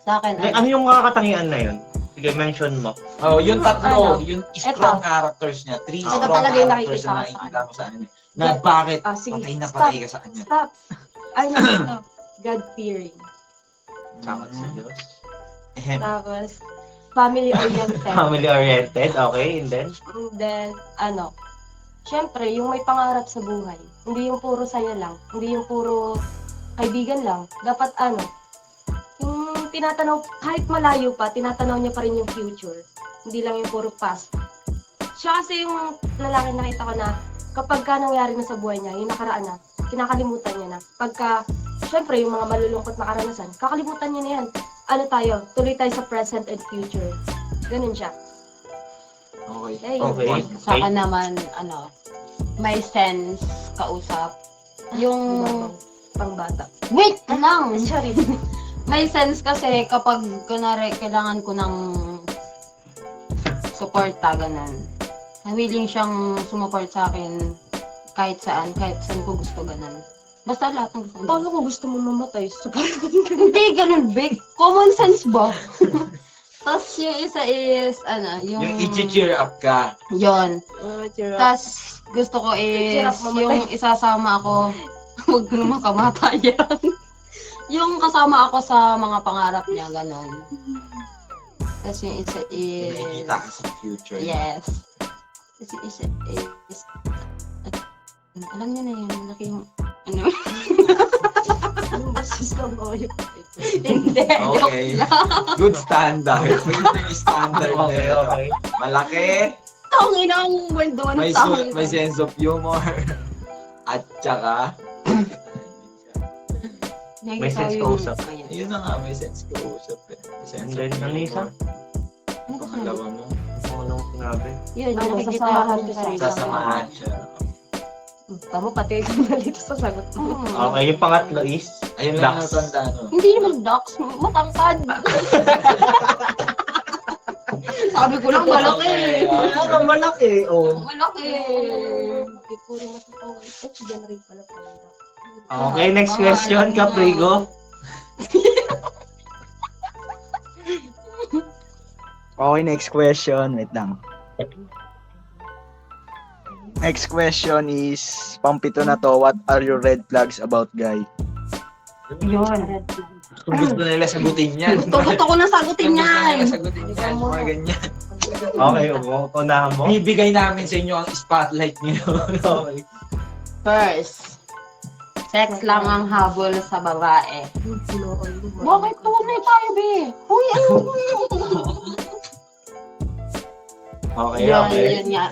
Sa akin, Ano yung mga katangian na yun? Sige, mention mo. Oh, yung 3, Ano? yung strong characters niya. 3 Ito strong talaga yung characters nakikita na ko sa nakikita ko sa ano. Na bakit Ah, sige. patay na Stop. patay ka sa kanya. Stop. Ay, no. God-fearing. Takot sa Diyos. Ehem. Tapos, family-oriented. Family-oriented, okay, and then? And then, ano, syempre, yung may pangarap sa buhay. Hindi yung puro saya lang. Hindi yung puro kaibigan lang. Dapat ano, yung tinatanaw, kahit malayo pa, tinatanaw niya pa rin yung future. Hindi lang yung puro past. Siya kasi yung lalaki nakita ko na kapag ka nangyari na sa buhay niya, yung nakaraan na, kinakalimutan niya na. Pagka, syempre, yung mga malulungkot na karanasan, kakalimutan niya na yan. Ano tayo? Tuloy tayo sa present and future. Ganun siya. Okay. Hey. Okay. sa akin naman, ano, may sense kausap. Yung, Pangbata. wait lang! Sorry. May sense kasi kapag, kunwari, kailangan ko ng suporta, ganun. Willing siyang sumuport sa akin kahit saan ko gusto, ganun. Basta lahat ng gusto ko. Paano kung gusto mo mamatay? Hindi, ganun, big. Common sense ba? Tapos yung isa is, ano, yung... Yung i-cheer up ka. Yun. Tapos gusto ko is, Cheer up, mamatay. yung isasama ako, huwag ko naman kamatayan. Yung kasama ako sa mga pangarap niya, ganun. Tapos yung isa is... Nakikita ka sa future. Yes. Tapos yung isa is... alam niyo na yun, laki yung... Ano? Anong basis ng oil? Hindi. Okay. Good standard. Good standard na Okay, yun. okay. Malaki, Ang inang mundo ng may, tao. may sense of humor, at saka, May sense kausap. yun na nga, may sense ka usap eh. May sense And then, of ano isa? humor. Pangalawa mo, Kung anong sinabi? Yun, Ano, nakikita sasamahan ko ko sa sa sarili. sasamahan siya. Tama, pati ikaw na dito sa sagot mo. Okay, yung pangatlo is? Ayun lang Ducks. ang tanda, no? Hindi naman ducks, matangkad. Sabi ko lang malaki. Ano malaki? Oh. Malaki. Puro matutuwa. Diyan rin pala pala. Okay, next question, Caprigo. Okay, next question. Wait lang. Next question is, pampito na to, what are your red flags about guy? Yun. Kung gusto nila sagutin yan. Gusto ko na sagutin Kung gusto yan. nila sagutin yan, mga ganyan. Okay, unahan mo. Bibigay namin sa inyo ang spotlight niyo. Okay. First, sex lang ang habol sa babae. Bakit tunay tayo, be? Uy, ano? Okay, Yun, okay. yun nga.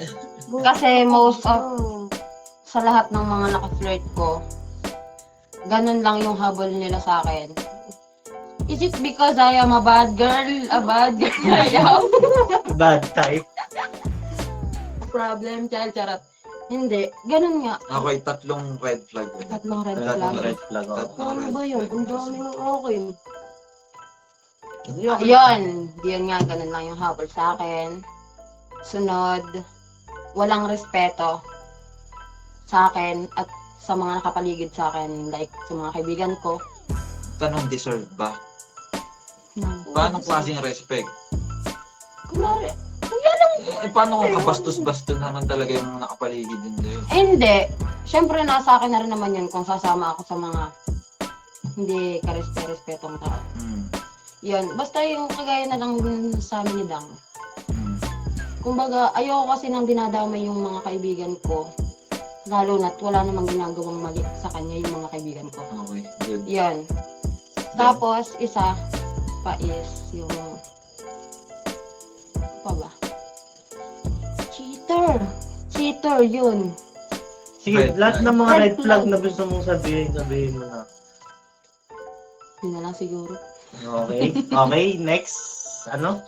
Kasi most of, sa lahat ng mga nakaflirt ko, ganun lang yung habol nila sa akin. Is it because I am a bad girl? A bad girl I am? Bad type. Problem, charot. Hindi, ganun nga. Okay, tatlong red flag. Tatlong red Tatlong flag. red flag. Oh. Ano ba yun? Ang dami ng okay. Yun nga, ganun lang yung habol sa akin. Sunod, walang respeto sa akin at sa mga nakapaligid sa akin, like sa mga kaibigan ko. Tanong, deserve ba? Na, Paano klaseng respect? kunwari, Eh, paano kung kabastos-bastos naman talaga yung nakapaligid din doon? hindi. Siyempre, nasa akin na rin naman yun kung sasama ako sa mga hindi ka-respetong tao. Yun, basta yung kagaya na lang din sa amin ni Dang. Kumbaga, ayoko kasi nang dinadamay yung mga kaibigan ko. Lalo na't wala namang ginagawang mali sa kanya yung mga kaibigan ko. Okay, good. Yan. Tapos, isa pa is yung... Ano pa ba? Cheater! Cheater, yun. Sige, Red lahat flag. ng mga Red red flag flag. na gusto mong sabihin mo na. Yun na lang siguro. Okay. Okay, next. Ano?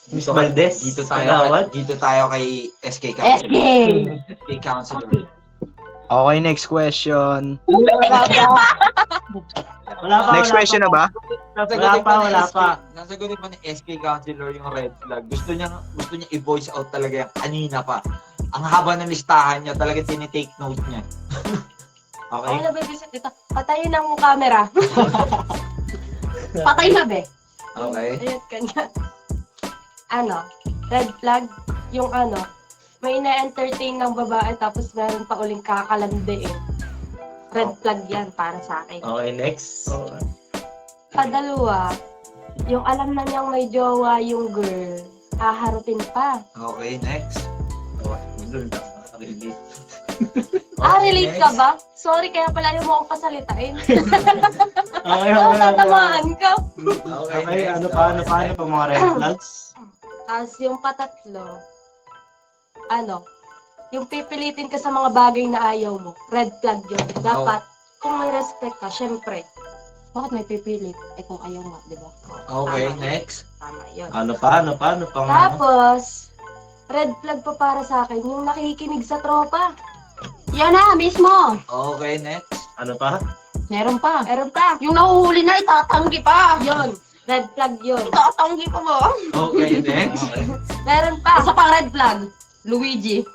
Miss Valdez. Dito tayo kay SK SK! Counselor. SK Counselor. Okay, next question. Wala pa. Next question na ba? Wala pa. Nasagutin pa ni SK Counselor yung red flag. Gusto niya i-voice out talaga yung kanina pa. Ang haba ng listahan niya, talaga tinitake note niya. Okay. Ano ba visit dito? Patayin ang camera. Patay na, be! Okay. Ayun kanya. Ano? Red flag? Yung ano? May ina-entertain ng babae tapos meron pa uling kakalandiin. Red flag yan para sa akin. Okay, next. Padalawa, yung alam na niyang may jowa yung girl, haharupin pa. Okay, next. Relate ka ba? Sorry, kaya pala ayaw mo akong pasalitain. Okay, Oo, tatamaan ka. Okay, ano pa mga red flags? Tapos yung patatlo, ano, yung pipilitin ka sa mga bagay na ayaw mo, red flag yun. Dapat, kung may respect ka, syempre, Bakit may pipilit? Eh kung ayaw nga, di ba? Okay, next. tama yun. Ano pa? Tapos, red flag pa para sa akin, yung nakikinig sa tropa. Yan na, mismo! Okay, next. Ano pa? Meron pa. Meron pa. Yung nahuhuli na, itatanggi pa! Yun, red flag yun. Itatanggi pa ba? Okay, next. Meron pa. Isa pang red flag. Luigi.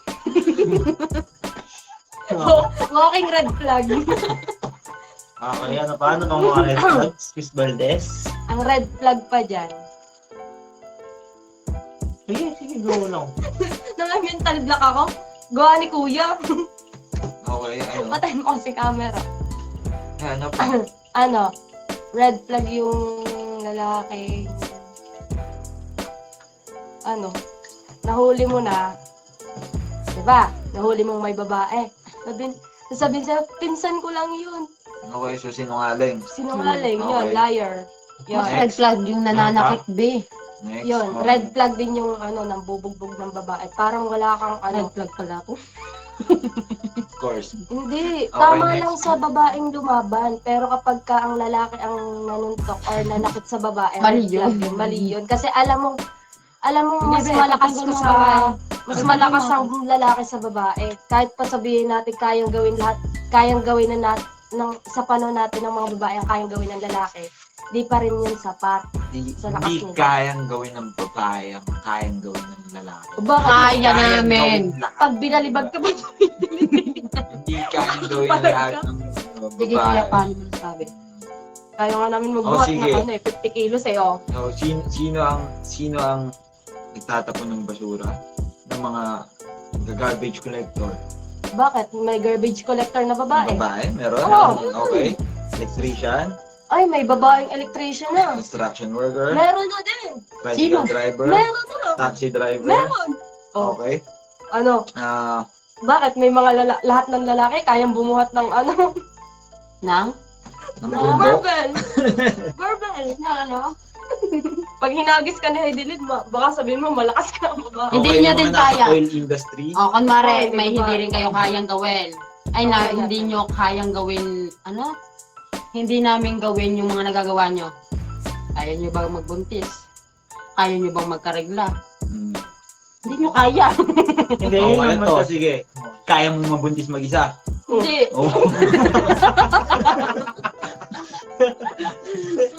Walking red flag. Okay, ano pa mga red flags? Miss Valdez? Ang red flag pa dyan, Sige, go lang. nang-mental block ako, gawa ni kuya. Okay, ano? Patay mo kasi camera. Ano pa? Ano, red flag yung lalaki. Ano, nahuli mo na, diba? Nahuli mong may babae. Sabihin sa'yo, pinsan ko lang yun. Okay, so sinungaling. Sinungaling, Okay. yun, liar. Yun, Mas red flag yung nananakit, be. Next. yun. Okay. Red flag din yung ano, nang bubugbog ng babae. Parang wala kang ano. Red flag pala ako. Of course. Hindi, Okay, tama next. lang sa babaeng lumaban. Pero kapag ka ang lalaki ang nanuntok or nanakit sa babae, Mali red flag yun. Mali yun. Kasi alam mo mas Hindi, malakas kapag ka sa gumawa- mas malakas ang lalaki sa babae. Kahit pa sabihin natin kayang gawin lahat, kayang gawin na sa panahon natin ng mga babae ang kayang gawin ng lalaki, di pa rin yun sapat. Sa lakas Hindi nila. kayang gawin ng babae ang kayang gawin ng lalaki. Bakit? Kaya namin. gawin lahat. Pag binalibag ka ba? Hindi kayang gawin lahat ng Sige, kuya, babae. paano mo nasabi? Kaya nga namin magbuhat sige. ng 50 kilos So, sino ang nagtatapon ng basura ng mga garbage collector? Bakit? May garbage collector na babae. Babae? Meron? Oo. Okay. Electrician? Ay, may babaeng electrician na. Construction worker? Meron na din. Tricycle Sino? driver? Meron na. Taxi driver? Meron. Oh, Okay. ano? Ah, Bakit? May mga lahat ng lalaki kayang bumuhat ng ano? Nang? ng Ng bundok? barbell. Barbell. Na ano? Pag hinagis ka ni Heidelid, baka sabihin mo malakas ka ang babae. Hindi Okay, niya yung din mga nasa kaya. oil industry? O, kunwari, Oo, may diba? hindi rin kayo kayang gawin. Ay, Okay, hindi nyo kayang gawin, ano? Hindi namin gawin yung mga nagagawa nyo. Kaya nyo bang magbuntis? Kaya nyo bang magkaregla? Hmm. Hindi nyo kaya. Hindi, Oh, yun ano naman to? kasi. Sige. Kaya mo mabuntis mag-isa? Hindi. Oh.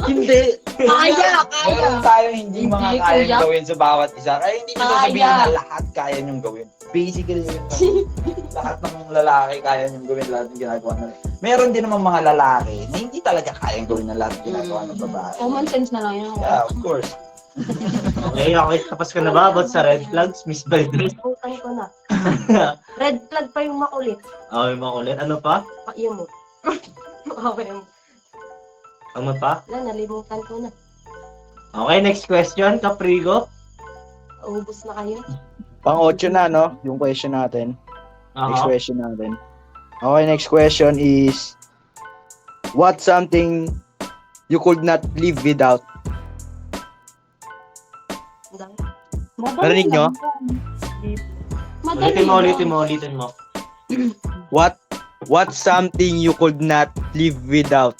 Hindi. Kaya, Meron tayo hindi mga Hindi, kayang kuya. gawin sa bawat isa. Kaya hindi mo sasabihin Kaya. na lahat kaya niyong gawin. Basically, yun lang. Lahat ng lalaki kaya niyong gawin lahat ng ginagawa nila. Meron din naman mga lalaki na hindi talaga kayang gawin ng lahat ng ginagawa ng babae. Common sense na lang yun. Yeah, of course. Okay, tapos ka na ba about sa red flags, Miss Valdez? Putan ko na. Red flag pa yung makulit. Okay, makulit. Ano pa? Yung mo. Okay. Ano pa? Wala, nalimutan ko na. Okay, next question, Caprigo. Ubus na kayo. Pang-8 na, no? Yung question natin. Next Aha. question natin. Okay, next question is, what's something you could not live without? Narinig nyo? Ulitin mo. What's something you could not live without?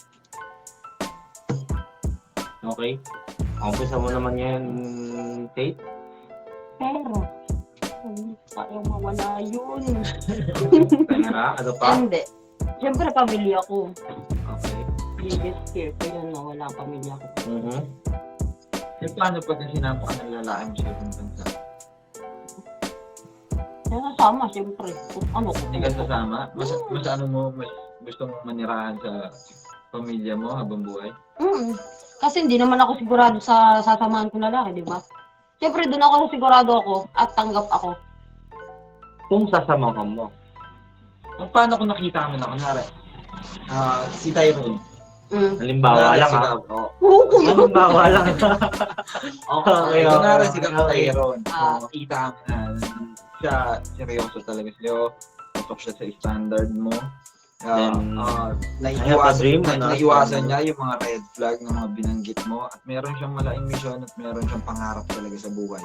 Okay. Umpisa mo naman yan, Tate. Pero, ayaw mawala yun. Pera, ano pa? Hindi. Siyempre, pamilya ko. Okay. Biggest fear ko yun na wala ang pamilya ko. Mhm. Eh, paano pag sinampa ka ng lalaki mo sa ibang bansa? Kaya nasama, siyempre. Ano ko? Hindi ka sasama? Mas ano mo, mas gusto mong manirahan sa pamilya mo habang buhay? Kasi hindi naman ako sigurado sa sasamahan ko lalaki, di ba? Siyempre, doon ako sigurado ako at tanggap ako. Kung sasamahan mo. Paano kung nakita mo na, kunwari, si Tyrone. Halimbawa lang ha. Oo. Halimbawa lang. Okay, kunwari si Tyrone. Ah. Kita mo na, siya, seryoso talaga sa'yo. Patok siya sa standard mo. Then, Naiiwasan, dream, ano? naiiwasan niya yung mga red flag ng mga binanggit mo at meron siyang malaking misyon at meron siyang pangarap talaga sa buhay.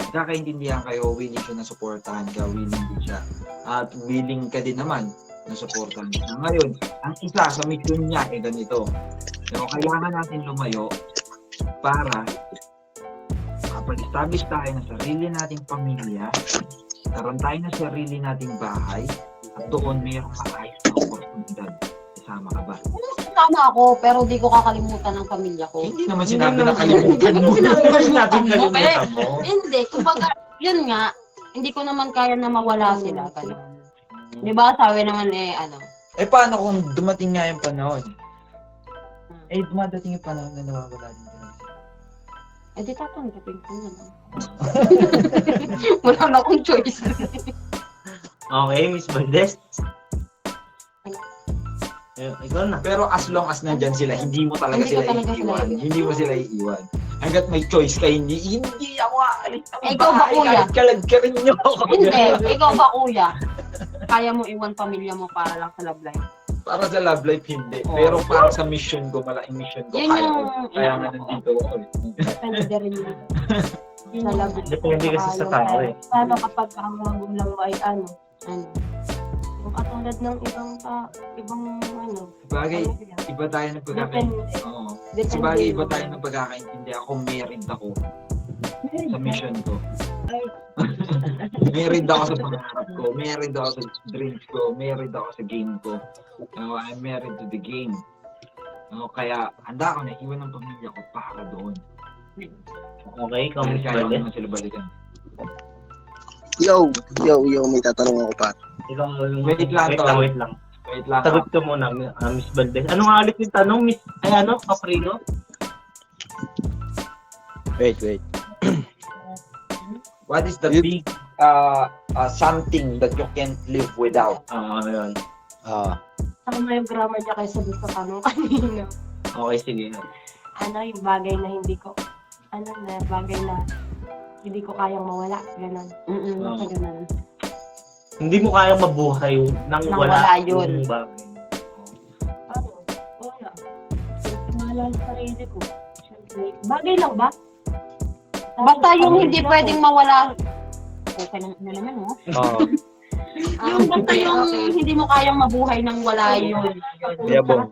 Nagkakaintindihan kayo, willing siya na supportahan ka, willing din siya. At willing ka din naman na supportahan siya. Ngayon, ang isa sa mission niya ay ganito. So, kailangan natin lumayo para makapag-establish tayo ng sarili nating pamilya, karoon tayo ng sarili nating bahay, at doon mayroong maayos na oportunidad. Kasama ka ba? Sama ako, pero di ko kakalimutan ang pamilya ko. Hindi naman sinabi na kalimutan mo. Hindi naman sinabi na kalimutan mo. Hindi, kumbaga, yun nga, hindi ko naman kaya na mawala sila. Ganun. Di ba, sabi naman ano, Eh paano kung dumating nga yung panahon? Eh dumadating yung panahon na nawawala din talaga. eh di tatanggapin ko na lang. Wala na akong choice. Okay, Miss Valdez. Ikaw na. Pero as long as nandyan sila, hindi mo talaga Hindi ko sila talaga sila iiwan. iiwan. Hindi mo sila iiwan. Hanggat may choice ka, hindi ako aalis ng Ikaw ba, bahay, kuya? kahit kalag ka rin nyo. Hindi, ikaw ba kuya? Kaya mo iwan pamilya mo para lang sa love life? Para sa love life, hindi. Oo. Pero para sa mission ko, malaking mission ko, Yun kaya ko. yung- Kaya nga nandito ako eh. Depende rin yun. Sa love. Depende kasi sa tao eh. Paano kapag ang magulang mo ay ano? Ano? Yung katulad ng ibang ano? Bagay, ano yan? iba tayo ng pagkakaintindi. Depende. Oo. Depende Sabagay, yung iba tayo mga- ng pagkakaintindi. Ako married ako. sa mission ko. Married ako sa pangarap ko, married ako sa dreams ko, married ako sa game ko. I'm married to the game. Kaya handa ako na iwan ng pamilya ko para doon. Okay, ikaw, Dahil Miss kaya ko Valdez. naman sila balikan. Yo, may tatanong ako pa. Ikaw, Wait lang, Tol. wait lang. Wait lang. Sagot ko muna, Miss Valdez. Ano nga ulit yung tanong, Miss? Ay, ano? Caprino? Wait. What is the big something that you can't live without? Yun. Tama yung grammar niya kaysa doon sa tanong kanina. Okay, sige. Ano yung bagay na hindi ko, bagay na hindi ko kayang mawala. Ganon. Basta ganun. Hindi mo kayang mabuhay nang Nang wala wala yun. yung bagay. Ano? Wala. Mahal ang sarili ko. Siyempre, bagay lang ba? Basta yung Bagay hindi lang pwedeng ako. mawala. Okay na naman, no? Yung basta yung hindi mo kayang mabuhay nang wala yun. Yabong.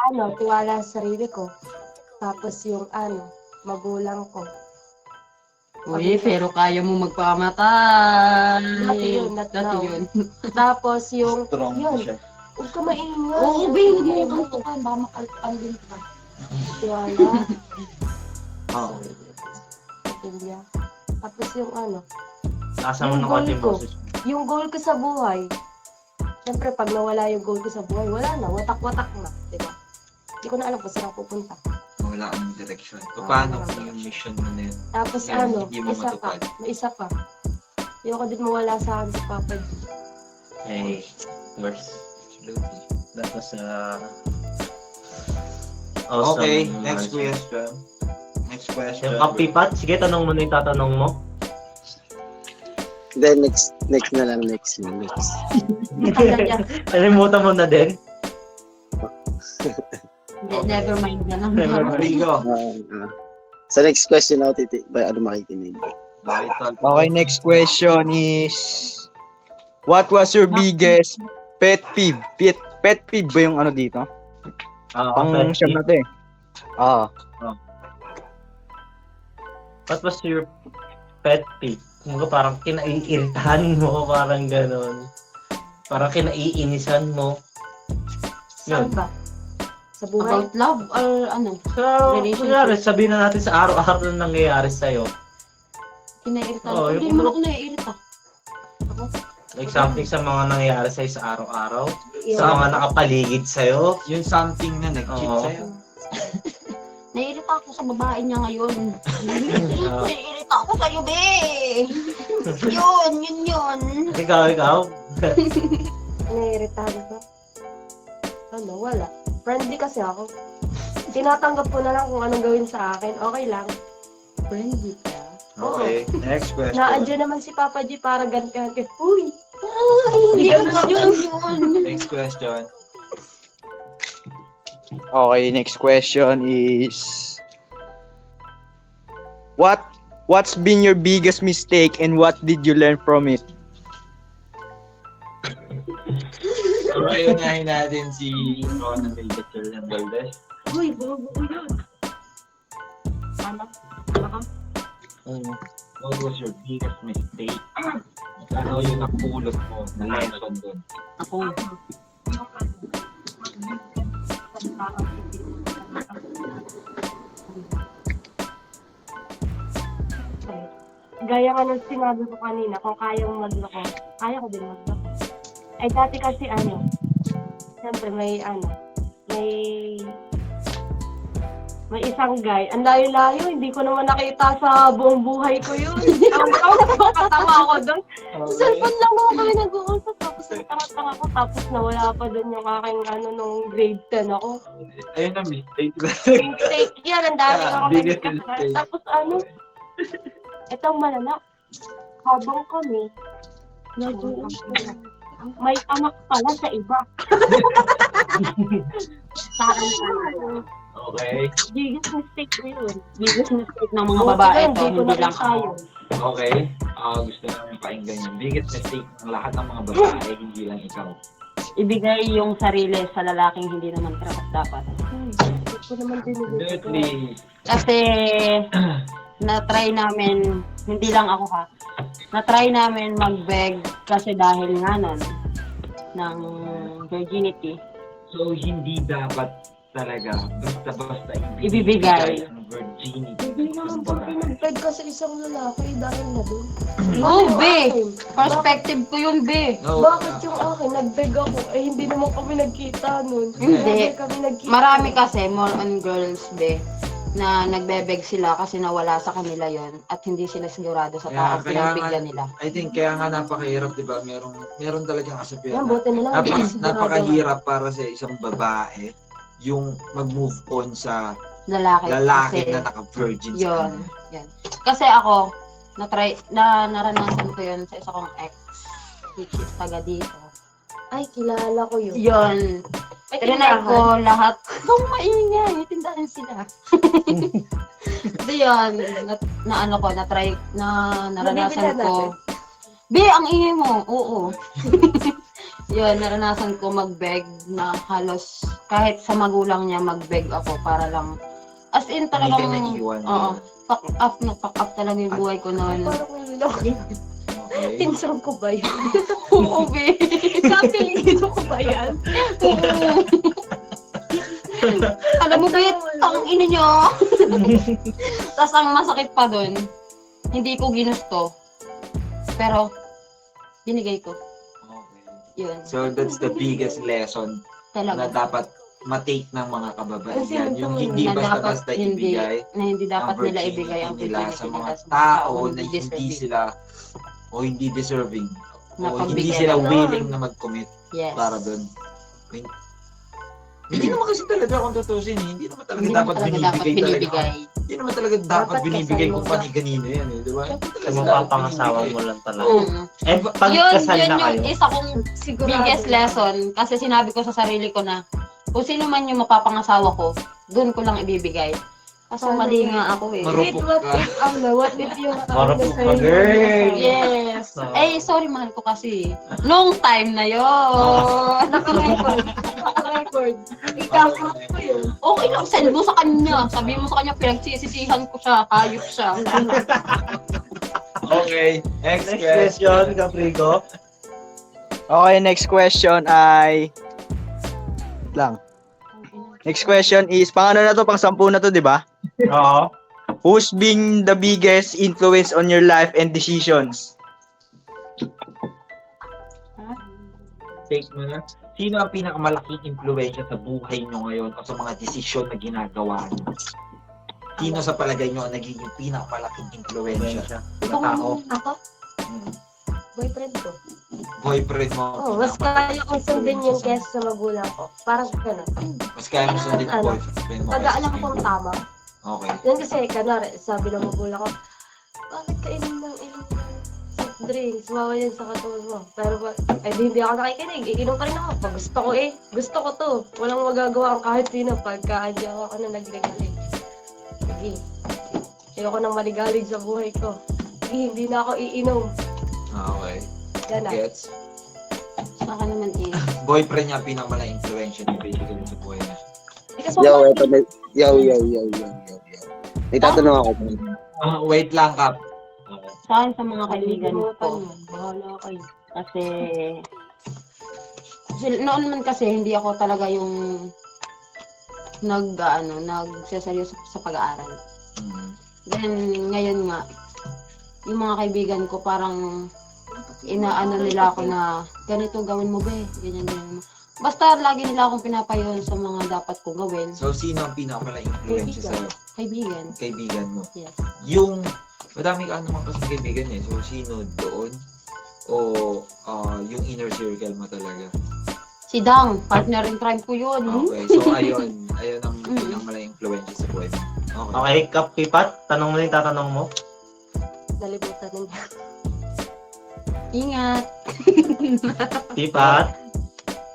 Ano, tiwala sa sarili ko. Tapos yung magulang ko. Uy, pero kaya mo magpamatay. Dati yun, not Dati now. yun. Tapos yung, Strong yun, siya. huwag ka maingay. Oo, babe, hindi mo kantukan. Baka makalpan din ka. Tiwala. Oo. India. Tapos yung Nasa mo Yung ng goal konting ko. boses. yung goal ko sa buhay, siyempre pag nawala yung goal ko sa buhay, wala na, watak-watak na, di ba? Hindi ko na alam kung saan ako pupunta. Wala kang direction. Paano kung yung mission mo na yun? Tapos Yan, hindi mo isa pa, matupad. may isa pa. Ayoko din mawala sa akin si Papa G. Hey, worse. That was awesome. Okay, next question. Next question. Yung Kapipat, sige, tanong mo na yung tatanong mo. Then next na lang, next. Kaya niya, Nalimutan mo na din. Never mind na lang. Rigo. Sa next question ako, makikinig. Okay, next question is what was your biggest pet peeve? Pet peeve ba yung ano dito? Pang siyam na to eh. What was your pet peeve? Kung parang kinaiiritahan mo, parang ganon. Parang kinaiinisan mo. saan ba? Sa buhay? About love or ano? So, Relationship. kunyari, sabihin na natin sa araw-araw na nangyayari sa'yo. Kinairita. Oo, Hindi yung- mo ako naiirita. Like something sa mga nangyayari sa'yo sa araw-araw. Yung- Sa mga nakapaligid sa'yo. Yung something na nag-cheat Oo. sa'yo. Naiirita ako sa babae niya ngayon. Naiirita ako sa'yo, be! Yun. Ikaw. Naiiritahan ko. Wala. Friendly kasi ako. Tinatanggap ko na lang kung anong gawin sa akin. Okay lang. Friendly ka. Okay, next question. Naandyan naman si Papa G para gantihan ka. Uy! Hindi yun. Next question. Okay, next question is what's been your biggest mistake and what did you learn from it? Okay, unahin natin si Ronald Valdez. Uy, bago yun. What was your biggest mistake? Ano yung napulot mo na lesson doon? Ako. Gaya nga ng sinabi ko kanina, kung kaya mo magloko, kaya ko din magloko. Ay dati kasi siyempre may may isang guy, ang layo-layo, hindi ko naman nakita sa buong buhay ko yun. Nakakatawa ako doon. Sa cellphone lang naman kami nag-uusap, tapos nagtanga-tanga ko, tapos nawala pa doon yung aking nung grade 10 ako. Ayun na mistake. Mistake yan, ang dami Yeah, ako biggest nagkakasal. mistake. Tapos itong malala, habang kami, may anak pala sa iba. Sa akin Okay. biggest mistake ko yun. Biggest mistake ng mga Buti babae nga, to, hindi ko hindi lang nakita ako. yun. Okay. Gusto namin pakinggan yung biggest mistake ng lahat ng mga babae, hindi lang ikaw. Ibigay yung sarili sa lalaking hindi naman karapat dapat. Hindi ko naman dinigil Do ko. it, please. Kasi na-try namin, hindi lang ako ha, na-try namin mag-beg kasi dahil nga nun, ng virginity. So, hindi dapat talaga basta-basta Ibibigay. ang virginity. Hindi naman po pinag-beg ka sa isang lalaki dahil na doon. Oh, be! Perspective ko yun, be. No, Bakit yung akin, nag-beg ako, eh hindi naman kami nagkita nun. Hindi. Kami nagkita. Marami kasi, more on girls, be, na nagbebeg sila kasi nawala sa kanila yon at hindi sila sigurado sa taas pinabigyan nila. I think kaya nga napakahirap, di ba? Meron talagang kasabihan. Yan, buti nila. Napakahirap para sa isang babae yung mag-move on sa Lalaki kasi, na naka-virgin sa yun. kanya. Yan. Kasi ako, naranasan ko yun sa isa kong ex, which is taga dito. Ay, kilala ko yun. Yun. May Tinanay tindahan. ko lahat. Kung maingay, tindahan sila. So yun, naranasan ko. Be, ang ingay mo. Oo. Yun, naranasan ko mag-beg na halos kahit sa magulang niya mag-beg ako para lang. As in talagang, Hindi ka naiiwan. oo, pack up talaga yung buhay ko noon. Parang may nilaki. Okay. Pinsan ko ba yan? Oo, be. Kapilito ko ba yan? Alam mo ba, ang ina nyo. Tapos ang masakit pa doon, hindi ko ginusto. Pero, binigay ko. Okay. Yun. So, that's the biggest lesson na Talaga. dapat matake ng mga kababaihan. Kasi Yung ito, hindi na basta-basta hindi, ibigay na hindi dapat ang nila virginity ibigay ang nila virginity sa mga nila tao na hindi hindi deserving. sila o hindi deserving Na o hindi pambigay. sila willing na mag-commit Yes. para doon. Hindi naman kasi talaga kung tutusin, hindi naman talaga Hindi dapat naman talaga binibigay talaga. binibigay. Hindi naman talaga dapat Dapat binibigay kasal kung mo ba? kani-kanino yan eh, di ba? Sa mapapangasawa mo lang talaga. Mm. Eh, pag Yun kasal na yung kayo, isa kong Sigurado. biggest lesson. Kasi sinabi ko sa sarili ko na, kung sino man yung mapapangasawa ko, doon ko lang ibibigay. Kaso mali nga ako eh. Wait, Marupok what if yung Marupok ka, girl. Yes. So, Eh, sorry, mahal ko kasi. Nung time na yun. Naka-record. Naka-record. Ikakat ko yun. Okay lang, send mo sa kanya. Sabi mo sa kanya, pinagsisisihan ko siya. Hayop siya. Okay, next next question, Caprigo. Okay, next question ay... lang. Next question is, pang ano na to, pang 10 na to, di ba? Oo. Who's been the biggest influence on your life and decisions? take mo na. Sino ang pinakamalaking impluwensya sa buhay nyo ngayon o sa mga desisyon na ginagawa nyo? Sino sa palagay nyo ang nagiging pinakamalaking impluwensya na tao? Ako? Hmm. Boyfriend ko. Boyfriend mo? Oh, mas kaya kong sundin yung kesa sa magulang ko. Parang gano'n. Mas kaya mo sundin ang boyfriend mo? Pag-aalam kong tama. Okay. Yan kasi, kanari, sabi ng magulang ko, bakit ka inom ng soft drinks? Bawa yan sa katawan mo. Pero eh, hindi ako nakikinig. Iinom pa rin ako. Pag gusto ko eh. Gusto ko to. Walang magagawa ang kahit sino pagka hindi ako na nagligalig. Sige. Ayoko nang maligalig sa buhay ko. Sige, hindi na ako iinom. Okay. Yan na. Gets? Sa akin naman eh. Boyfriend niya ang pinakamalaking influensya niya basically sa buhay niya. Because Yo, eto na. Yo. May tatanong ako. Wait lang, Kap. Okay. Sa akin, sa mga kaibigan ko, bahala kayo. Kasi, noon man kasi, hindi ako talaga yung nagseseryoso sa pag-aaral. Mhm. Then, ngayon nga, yung mga kaibigan ko parang inaano nila ako na ganito gawin mo ba ganyan. Basta lagi nila akong pinapayon sa mga dapat kong gawin. So, sino ang pinakamalaking influensya sa'yo? Kaibigan. Kaibigan mo? Yes. Yung, madami ka naman kasi kaibigan eh. So, sino doon? O yung inner circle mo talaga? Si Dang, partner in crime ko yun. Okay, so ayun ang pinakamalaking influensya sa buhay mo. Okay. Okay, Kapipat, tanong mo na yung tatanong mo. nalibutan din. Ingat. Pipat,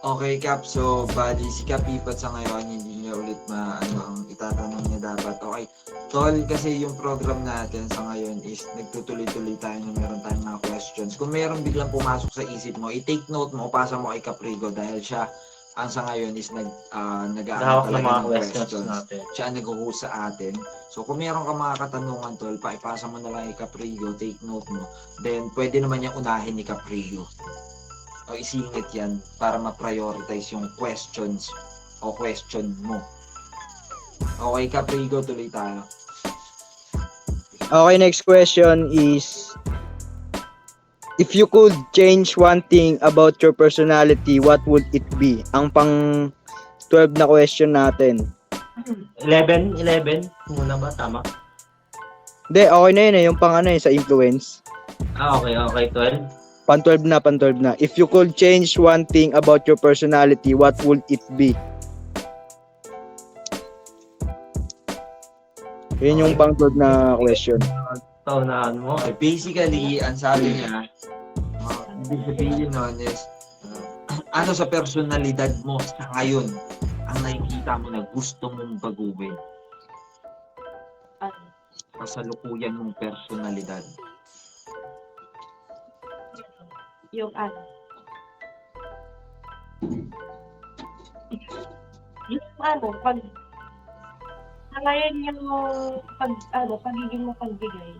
Okay, Cap. So, bali, si Kapipat sa ngayon, hindi niya ulit ang itatanong niya dapat. Okay, Tol, kasi yung program natin sa ngayon is nagtutuloy-tuloy tayo na meron tayong mga questions. Kung meron biglang pumasok sa isip mo, i-take note mo, pasa mo kay Caprigo dahil siya ang sa ngayon is Hawak ng mga questions natin. Siya ang nag-host sa atin. So kung meron ka mga katanungan, tol, paipasa mo na lang kay Caprio, take note mo. Then pwede naman niya unahin ni Caprio. O isingit yan para ma-prioritize yung questions o question mo. Okay, Caprio, tuloy tayo. Okay, next question is, if you could change one thing about your personality, what would it be? Ang pang 12 na question natin. 11 muna ba? Tama? Hindi, okay na yun eh. Yung pang ano yun, sa influence. Okay, 12. Pan 12 na. If you could change one thing about your personality, what would it be? Yun yung pang 12 na question. Taunahan mo. Okay, basically, ang sabi niya, ibig sabihin nun is, ano sa personalidad mo sa ngayon ang nakikita mo na gusto mong baguhin? Kasalukuyan mong personalidad. Yung pag sa ngayon yung pagiging mapagbigay.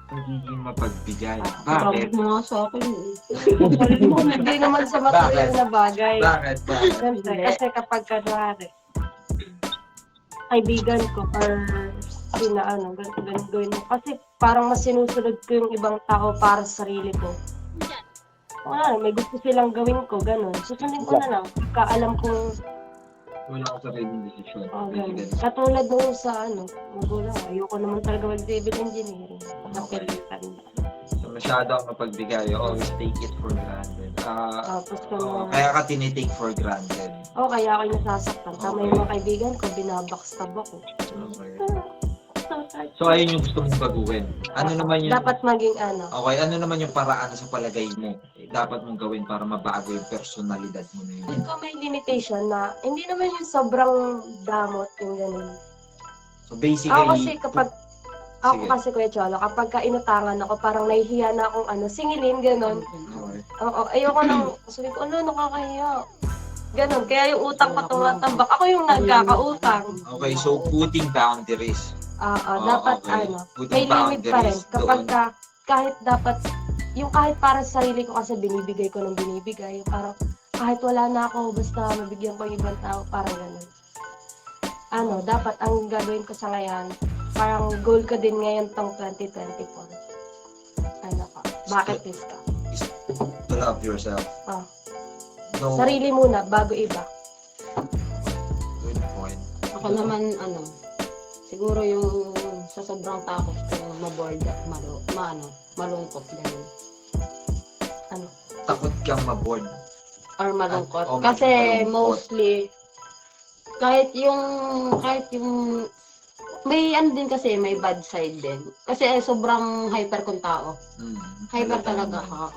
Pagiging mapagbigay. Bakit Bakit? mga sa akin eh. Hindi naman sa material na bagay. Bakit? Siyempre, kasi kapag kunwari, kaibigan ko or ganun gawin mo. Kasi parang mas sinusunod ko yung ibang tao para sa sarili ko. May gusto silang gawin ko, ganun. Susundin ko na lang. Pagka alam kong Wala ko sa rin decision. ganun. Katulad nung sa magulang, ayoko naman talaga mag-civil engineering. Napilitan na. So, masyado ang mapagbigay. You always take it for granted. Tapos kung Kaya ka tinitake for granted. kaya ako yung nasasaktan. Tama yung mga kaibigan ko, binabackstab ako. Okay. So, ayun yung gusto mong baguhin. Ano naman yung... Dapat maging Okay, ano naman yung paraan sa palagay mo dapat mong gawin para mabago yung personalidad mo na yun? Kung may limitation na, hindi naman yung sobrang damot yung ganun. So basically, Ako kasi kapag, Sige. Kuya Cholo, kapag inutangan ako, parang nahihiya na akong singilin, ganun. Okay. Ayoko nang, sabi ko, nakakahiya. Ganun, kaya yung utang ko tumatambak. Ako yung nagkakautang. Okay, so putting boundaries. Dapat okay. may Putting limit pa rin. boundaries Kapag doon. kahit dapat, yung kahit para sa sarili ko kasi binibigay ko ng binibigay, yung parang kahit wala na ako, basta mabigyan ko yung ibang tao, parang ganun. Dapat ang gagawin ko sa ngayon, parang goal ko din ngayon tong 2024. Bucket list ka. To love yourself. No, Sarili muna, bago iba. good point. Ako naman, siguro yung sa sobrang takot ko, maboard at malungkot ganun. Takot kang maboard. Or malungkot. Oh, Kasi malungkot. mostly, kahit yung may din kasi, may bad side din. Kasi sobrang hyper kong tao. Hyper talaga ako.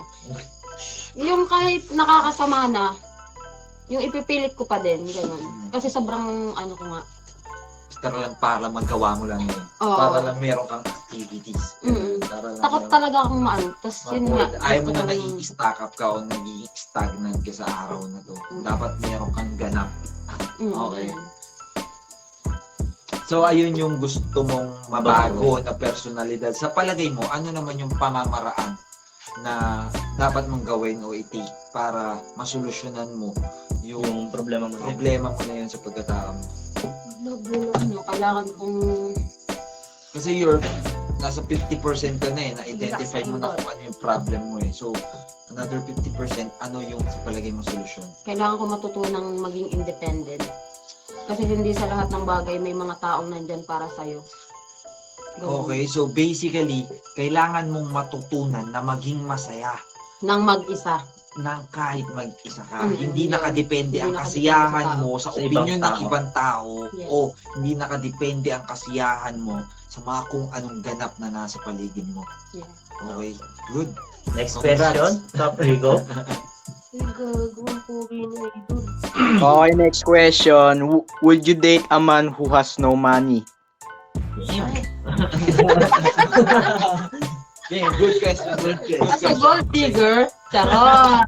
Yung kahit nakakasama na, yung ipipilit ko pa din, gano'n. Kasi sobrang ko nga. Basta lang para magawa mo lang yun. Oo. Para lang meron kang activities. Para lang Takot meron- talaga akong Tapos yun nga. Ayaw mo gusto na ko nag-i-stack up ka o nag-i-stagnant ka sa araw na to. Dapat meron kang ganap. Okay. So, ayun yung gusto mong mabago na personalidad. Sa palagay mo, ano naman yung pamamaraan na dapat mong gawin o i-take para masolusyonan mo yung Problema mo. problema mo na yun sa pagkatao mo? Kailangan kong Kasi nasa 50% ka na eh, na-identify mo na kung ano yung problem mo eh. So, another 50%, ano yung sa palagay mo solusyon? kailangan ko matutunang maging independent. Kasi hindi sa lahat ng bagay may mga taong nandyan para sa'yo. Okay, so basically, kailangan mong matutunan na maging masaya Nang mag-isa. ng kahit mag-isa ka. Mm, Hindi yun. nakadepende ang Hindi kasiyahan nakadepende sa mo sa Sa opinion ibang ng tao. ibang tao Yes. o hindi nakadepende ang kasiyahan mo sa mga kung anong ganap na nasa paligid mo. Yeah. Okay, good. Next Congrats. question, Caprigo. Gagawin ko rin idol. Okay, next question. Would you date a man who has no money? Okay, good question, good question. Kasi gold digger, charot!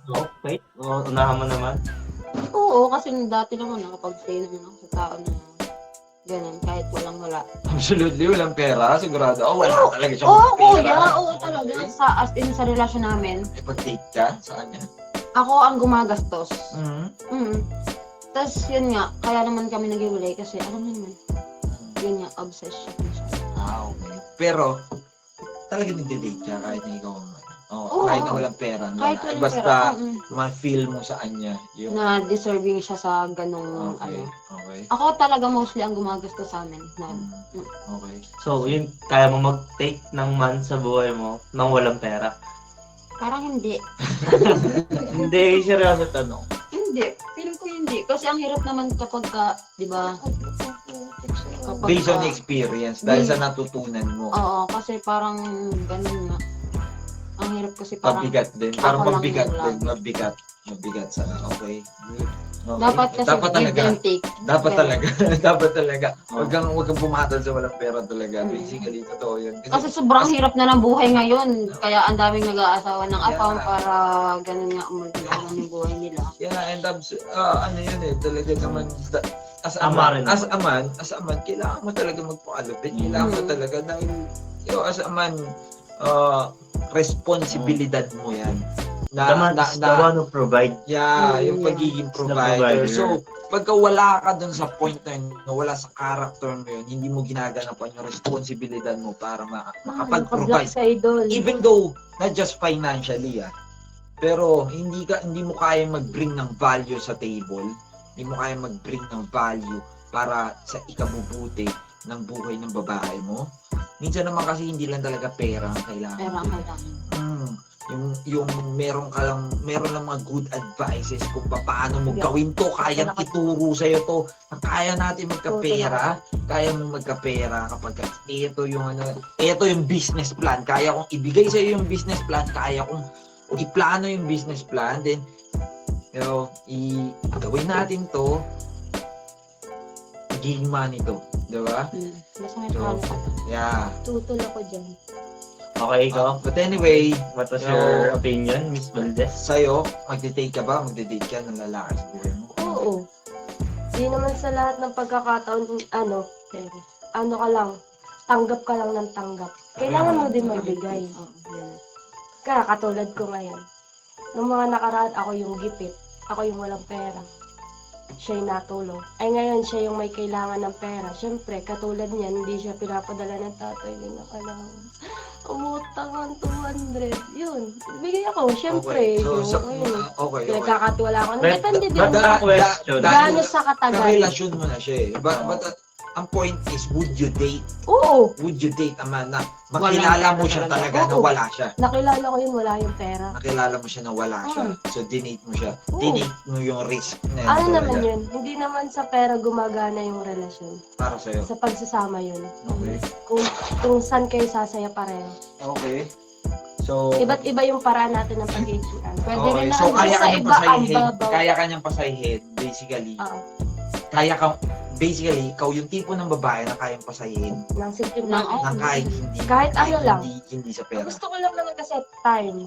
So, Faith? O unahan mo naman? Oo, kasi dati naman nakapag-stay naman ako sa tao na ganun, kahit wala. Absolutely, walang pera. Sigurado. Wala talaga siyang Oo, pera. oo talaga. As in, sa relasyon namin, Ipag-date ka sa kanya. ako ang gumagastos. Mhm. Tapos yun nga, kaya naman kami nag-iwalay kasi alam mo naman, yun nga, obsession siya. Okay. Pero, talaga nagde-date ka kahit na ikaw ang Oo, kahit na walang pera. Kahit walang Basta, pera, ma-feel mo sa kanya yung... na deserving siya sa ganong Okay. ano. Okay. Ako talaga mostly ang gumagastos sa amin. Na, Okay. So, yun, kaya mo mag-take ng man sa buhay mo nang walang pera? parang hindi. Hindi, seryoso tanong. Hindi. Feeling ko hindi. Kasi ang hirap naman kapag ka, di ba? Kapag Based on ka- experience, dahil sa natutunan mo. Oo, kasi parang ganun nga. Ang hirap kasi parang Pabigat din. Parang ako lang mabigat yung din. lang. Mabigat sa... Okay. Okay. dapat kasi Dapat give talaga. and take. Dapat Ganun. talaga. Dapat talaga. Huwag kang pumatol sa walang pera talaga. Basically, totoo yun. Kasi sobrang hirap na ng buhay ngayon. Kaya ang daming nag-aasawa ng afam Yeah. para ganun nga umulong yung buhay nila. Yeah, and ano yun eh, talaga naman, as Ama a rin. man, kailangan mo talaga magpakalupit. Kailangan mo talaga dahil, as a man, responsibilidad mo yan. The man is the one who provide. Yeah, yung Yeah. pagiging The provider. provider. So, pagka wala ka dun sa point na yun, na wala sa character mo yun, hindi mo ginaganapan yung responsibilidad mo para Nakablock makapag-provide. sa idol. Even though, not just financially, pero hindi mo kaya mag-bring ng value sa table, hindi mo kaya mag-bring ng value para sa ikabubuti ng buhay ng babae mo. Minsan naman kasi hindi lang talaga pera ang kailangan. Pero ang kailangan. Yung meron lang mga good advices kung paano mo gawin to, kayang ituro sa'yo to, kaya natin magkapera, kaya mo magkapera kapag ito yung business plan, kaya kong ibigay sa'yo yung business plan, kaya kong iplano yung business plan, then gawin natin to, magiging money to, diba? Basta may So, plano ka. Yeah. Tutol ako dyan. Okay, ikaw? But anyway, What was So, your opinion, Miss Valdez? sa'yo, magde-date ka ba? Magde-date ka ng lalaki sa buhay mo? Oo. Di naman sa lahat ng pagkakataon, ano ka lang, tanggap ka lang ng tanggap. Kailangan mo din magbigay. Kaya katulad ko ngayon. Nung mga nakaraan, ako yung gipit. Ako yung walang pera. Siya yung natulong. Ay ngayon, siya yung may kailangan ng pera. Siyempre, katulad niyan, hindi siya pinapadala ng tatay niya na kailangan. Umutang ng 200. Yun. Bigay ako, siyempre. Okay. Pinagkakatiwala ko. But Depende din. the question, Gaano sa katagal. Karelasyon mo na siya eh. But ang point is, would you date? Oo. Would you date a man na makilala mo siya talaga na Oo. wala siya? Nakilala ko yun, wala yung pera. Nakilala mo siya na wala siya. So, dinate mo siya. Oo. Dinate mo yung risk na yun Ano talaga naman yun? Hindi naman sa pera gumagana yung relasyon. para sa'yo. Sa pagsasama yun. Okay. Kung saan kayo sasaya pareho. Okay. So, Iba't iba yung paraan natin ng pag-iigian. Pwede okay. rin na So, kaya sa ka niyang iba ang pasayihin. babaw. Kaya ka niyang pasayihin, basically. Oo. Basically, ikaw yung tipo ng babae na kayang pasayihin Nang simple Nang- ng kahit hindi. Kahit ano lang. Hindi sa pera. Gusto ko lang naman kasi time.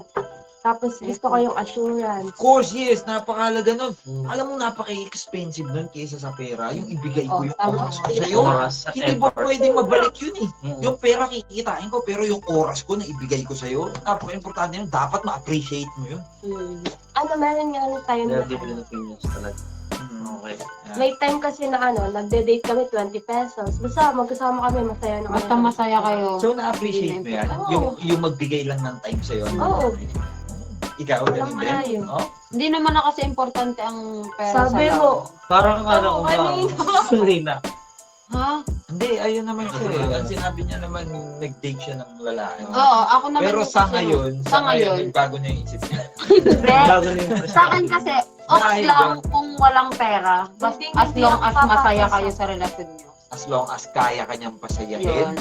Tapos gusto ko yung assurance. Of course, yes, napakahalaga nun. Alam mo, napaka-expensive nun kaysa sa pera. Yung ibigay ko yung tama. oras ko sa'yo. Oras at Hindi ba effort. pwede mabalik yun eh? Mm. Yung pera kikitain ko, pero yung oras ko na ibigay ko sa'yo, napaka-importante yun. Dapat ma-appreciate mo yun. Ano, meron nga rin time There na are different opinions talaga. Okay. may time kasi na nagde-date kami 20 pesos. Basta magkasama kami, masaya na Basta masaya kayo. So, na-appreciate mo yan? Oo. Yung magbigay lang ng time sa'yo? Oo. Ikaw, Walang ganun malayo. din? Oh? Hindi naman na kasi importante ang pera Sabi sa mo, Parang ano ko ba? kanina. Selena. Ha? Hindi, ayun naman siya eh. Ang sinabi niya naman, nag-date siya ng lalaki. Oo, ako naman. Pero kasi- sa ngayon, ngayon. nagbago na yung isip niya. Hindi. Bago na yung Sa akin kasi, okay lang kung walang pera. As Hindi long ako as masaya papapasa. kayo sa relasyon niyo. As long as kaya kanyang pasayahin. Yun.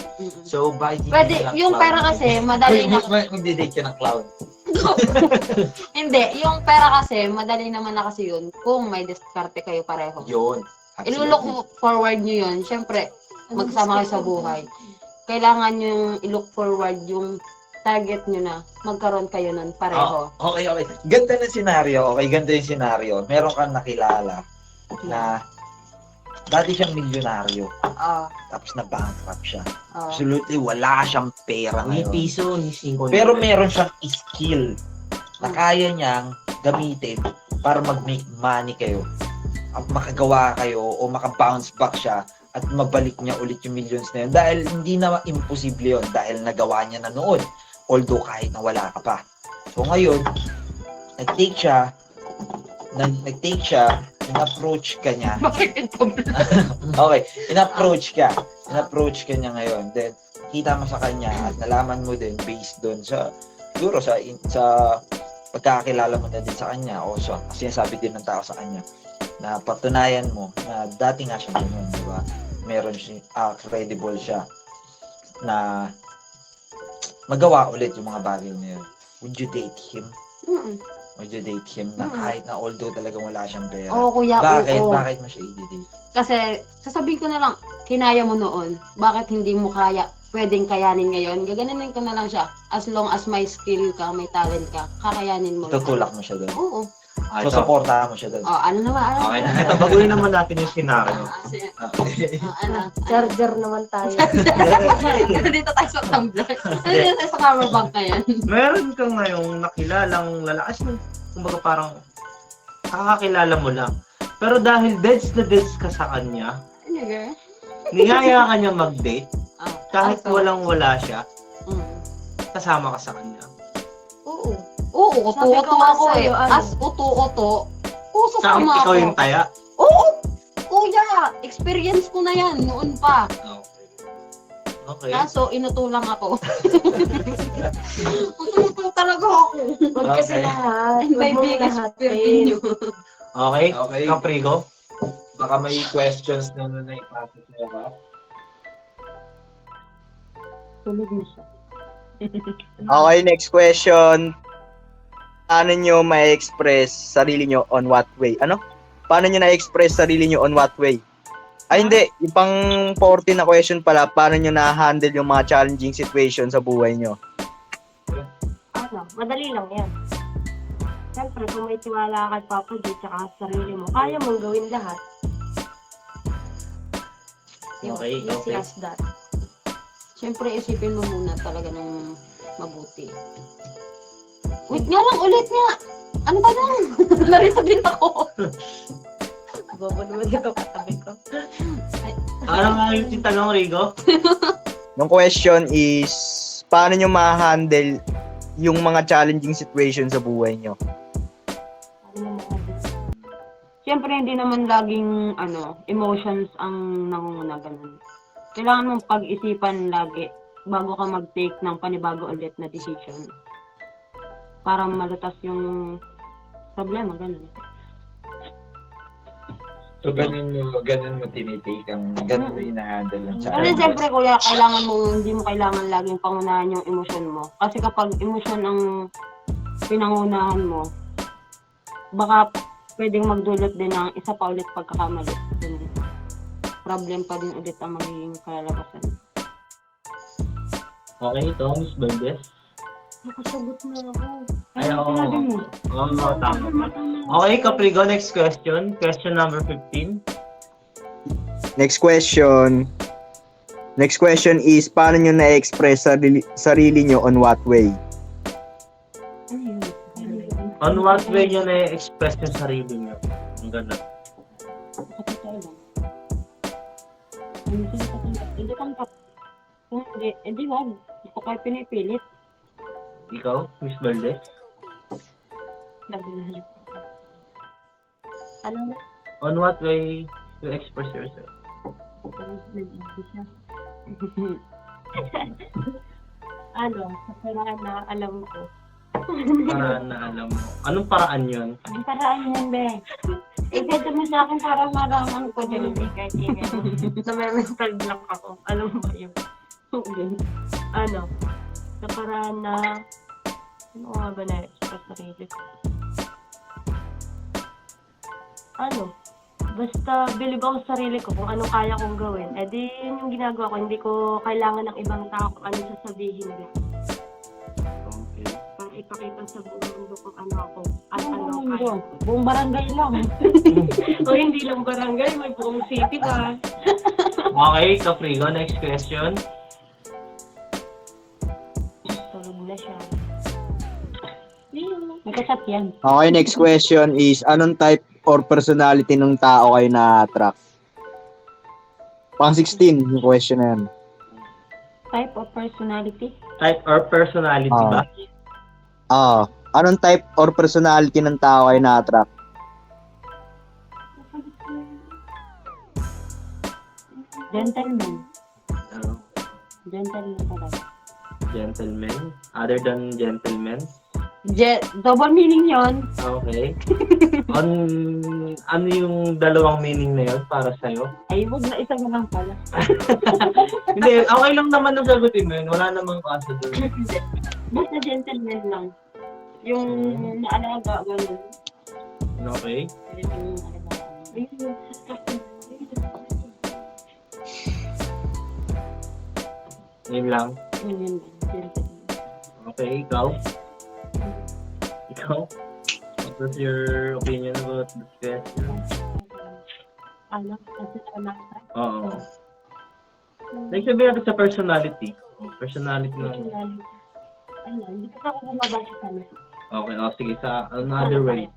So, by the Pwede, yung pera kasi, madali na. Magde-date ka ng cloud. Hindi, yung pera kasi, madali naman na kasi yun kung may diskarte kayo pareho. Yun. Ilulook forward nyo yun. Siyempre, magsama kayo sa buhay. Kailangan yung i-look forward yung target nyo na magkaroon kayo nun pareho? Okay. Ganda ng senaryo. Okay, ganda yung senaryo. Meron kang nakilala na dati siyang milyonaryo. Oo. Tapos na-bankrupt siya. Oo. Absolutely, wala siyang pera Ni ngayon. piso, ni 5. Pero meron siyang skill na kaya niyang gamitin para mag-make money kayo. At makagawa kayo o maka-bounce back siya at mabalik niya ulit yung millions na yun. Dahil hindi na imposible yun dahil nagawa niya na noon. Although kahit na wala ka pa. So ngayon, nag-take siya, in-approach ka niya. Okay, in-approach ka niya ngayon. Then, kita mo sa kanya at nalaman mo din based doon sa, siguro sa pagkakakilala mo na din sa kanya o sa sinasabi din ng tao sa kanya na patunayan mo na dati nga siya ganyan, di ba? Meron siya, credible siya na magawa ulit yung mga bagay na yun. Would you date him? Mm-mm. Would you date him na kahit na although talagang wala siyang pera? Oo, kuya, Bakit? oo. Bakit mo siya i-date? Kasi, sasabihin ko na lang, kinaya mo noon. Bakit hindi mo pwedeng kayanin ngayon? Gaganin ko na lang siya. As long as may skill ka, may talent ka, kakayanin mo. Tutulak mo siya doon. Oo. So, supportahan mo siya doon. Oh, ano naman? Okay na. Ito, baguhin naman natin yung senaryo. Ano? Charger naman tayo. Dito tayo sa tumbler. Dito tayo sa camera bank na yan. Meron kang ngayong nakilalang lalakas mo, kumbaga parang kakakilala mo lang. Pero dahil deads na deads ka sa kanya, Ano, girl? niyaya ka niya mag-date, Ah, kahit also, walang-wala siya, mm. kasama ka sa kanya. Oo. Oo, Sabi ko uto-uto nga ako sa'yo, eh. ano? As uto-uto, Kahit sasama ikaw ako. yung taya. Oo! Kuya, experience ko na yan noon pa. Okay. Kaso, inutulang ako. Ututulong talaga ako. Huwag kasi Okay. lahat. Huwag May mong biggest lahat. fear nyo. Okay? Okay. Caprigo? Baka may questions na ipasok sa'yo ba? Tulog na siya. Okay, next question. Paano nyo ma-express sarili nyo on what way? Ano? Paano nyo na-express sarili nyo on what way? Ay, hindi. Yung pang 14 na question pala, paano nyo na-handle yung mga challenging situation sa buhay nyo? Ano, madali lang yan. Siyempre, kung may tiwala kay Papa G tsaka sa sarili mo, kaya mong gawin lahat. Okay, Easy okay. as that. Siyempre, isipin mo muna talaga ng mabuti. Wait nga lang, ulit nga! Ano ba na? Narito din ako. Bobo naman yung kapatabi ko. Ano nga yung tanong, Rigo? Yung question is, paano nyo ma-handle yung mga challenging situation sa buhay nyo? Siyempre, hindi naman laging emotions ang nangunguna ganun. Kailangan mong pag-isipan lagi bago ka mag-take ng panibago ulit na decision. Para malutas yung problema, ganun. So, ganun mo tinitake ang ganun mo ina-handle ng Kasi challenge. siyempre, kuya, hindi mo kailangan laging pangunahan yung emosyon mo. Kasi kapag emosyon ang pinangunahan mo, baka pwedeng magdulot din ng isa pa ulit pagkakamali. Ganun. Problem pa din ulit ang magiging kalalabasan. Okay, ito, Miss Valdez. Nakasagot na ako. Ay, oo. Sinabi mo. Oo, tama. Okay, Caprigo, next question. Question number 15. Next question. Next question is, paano nyo na-express sarili nyo on what way? Ano yun? On what way nyo na-express yung sarili nyo? Ang ganda. Kapatay lang. Hindi sila katanggap. Hindi tanggap. Kung hindi wag. Hindi ko kayo pinipilit. Ikaw, Miss Valdez? Labi-labi. Ano na? On what way you express yourself? Ano, sa paraan na alam ko. Paraan na alam mo. Anong paraan yun? Ang paraan yan, be. Ipito mo sa akin para maraman ko din. Hindi kahit na-mental block ako. Alam mo ba yun? Ano, sa paraan na ano nga ba na-express sarili ko? Ano, basta believe ako sa sarili ko kung ano kaya kong gawin. Eh di yun yung ginagawa ko. Hindi ko kailangan ng ibang tao kung ano sasabihin ko. ipakita sa buong mundo kung ano ako. At ano Ano kaya. yun? Buong barangay lang. O hindi lang barangay, may buong city pa. Okay, Kafrigo, next question. Tulog na siya. Nagkasat yan. Okay, next question is, anong type or personality ng tao kayo na-attract? Pang 16, yung question na yan. Type of personality? Type or personality ba? Anong type or personality ng tao kayo na-attract? Gentleman. Ano? Gentleman talaga. Gentleman? Other than gentleman? Double meaning yon. Okay. Ano yung dalawang meaning na yun para sa'yo? Ay, wag na isa na lang pala. Hindi, okay lang naman ang sagutin mo yun. Wala namang kaso doon. Basta gentleman lang. Yung naalaga, gano'n. Okay. Yung naalaga. Yun lang. Yun, gentleman. Okay, ikaw? Ikaw? What was your opinion about this question? Ano? Kasi anak na. Oo. Like sabihin natin sa personality. Personality na. Ano, hindi kasi ako bumabasa sa amin. Okay, sige. Sa another way.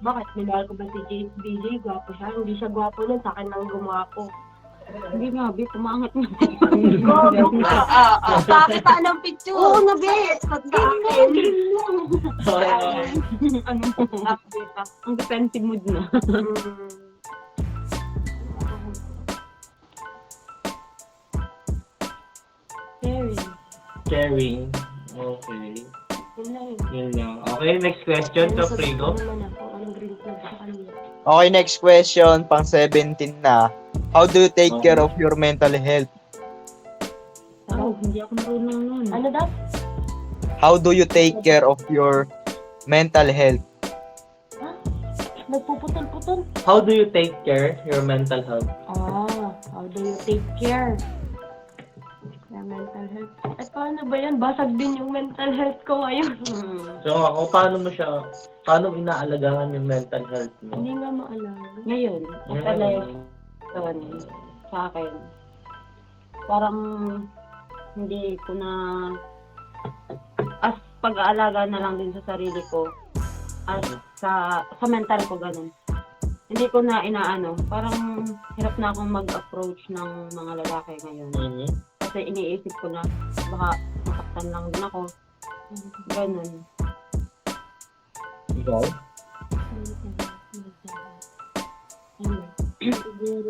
Bakit? Minahal ko ba si BJ? Gwapo siya. Hindi siya gwapo nun. Sa akin nang gumwapo. Hindi nga, Bi, pumangat na. Pakita ng picture. Oo na, Be. Sa akin. Anong update ah? Ang defensive mood na. Caring. Caring. Okay. Yun lang. Yun lang. Okay, next question. Kafrigo. Ano naman ako? Anong green flag sa kanila? Okay, next question, pang 17 na. How do you take care of your mental health? Oh, hindi ako marunong nun. Ano daw? How do you take care of your mental health? Nagpuputol-putol. How do you take care your mental health? How do you take care? Your mental health. Eh, paano ba yan? Basag din yung mental health ko ngayon. So ako, paano inaalagaan yung mental health mo? Hindi nga maalala. Ngayon, ito na yung sa akin. Parang hindi ko na as pag-aalaga na lang din sa sarili ko as sa mental ko ganun. Hindi ko na inaano, parang hirap na akong mag-approach ng mga lalaki ngayon. Mhm. Kasi iniisip ko na baka masaktan lang din ako. Ganun. Ikaw? Siguro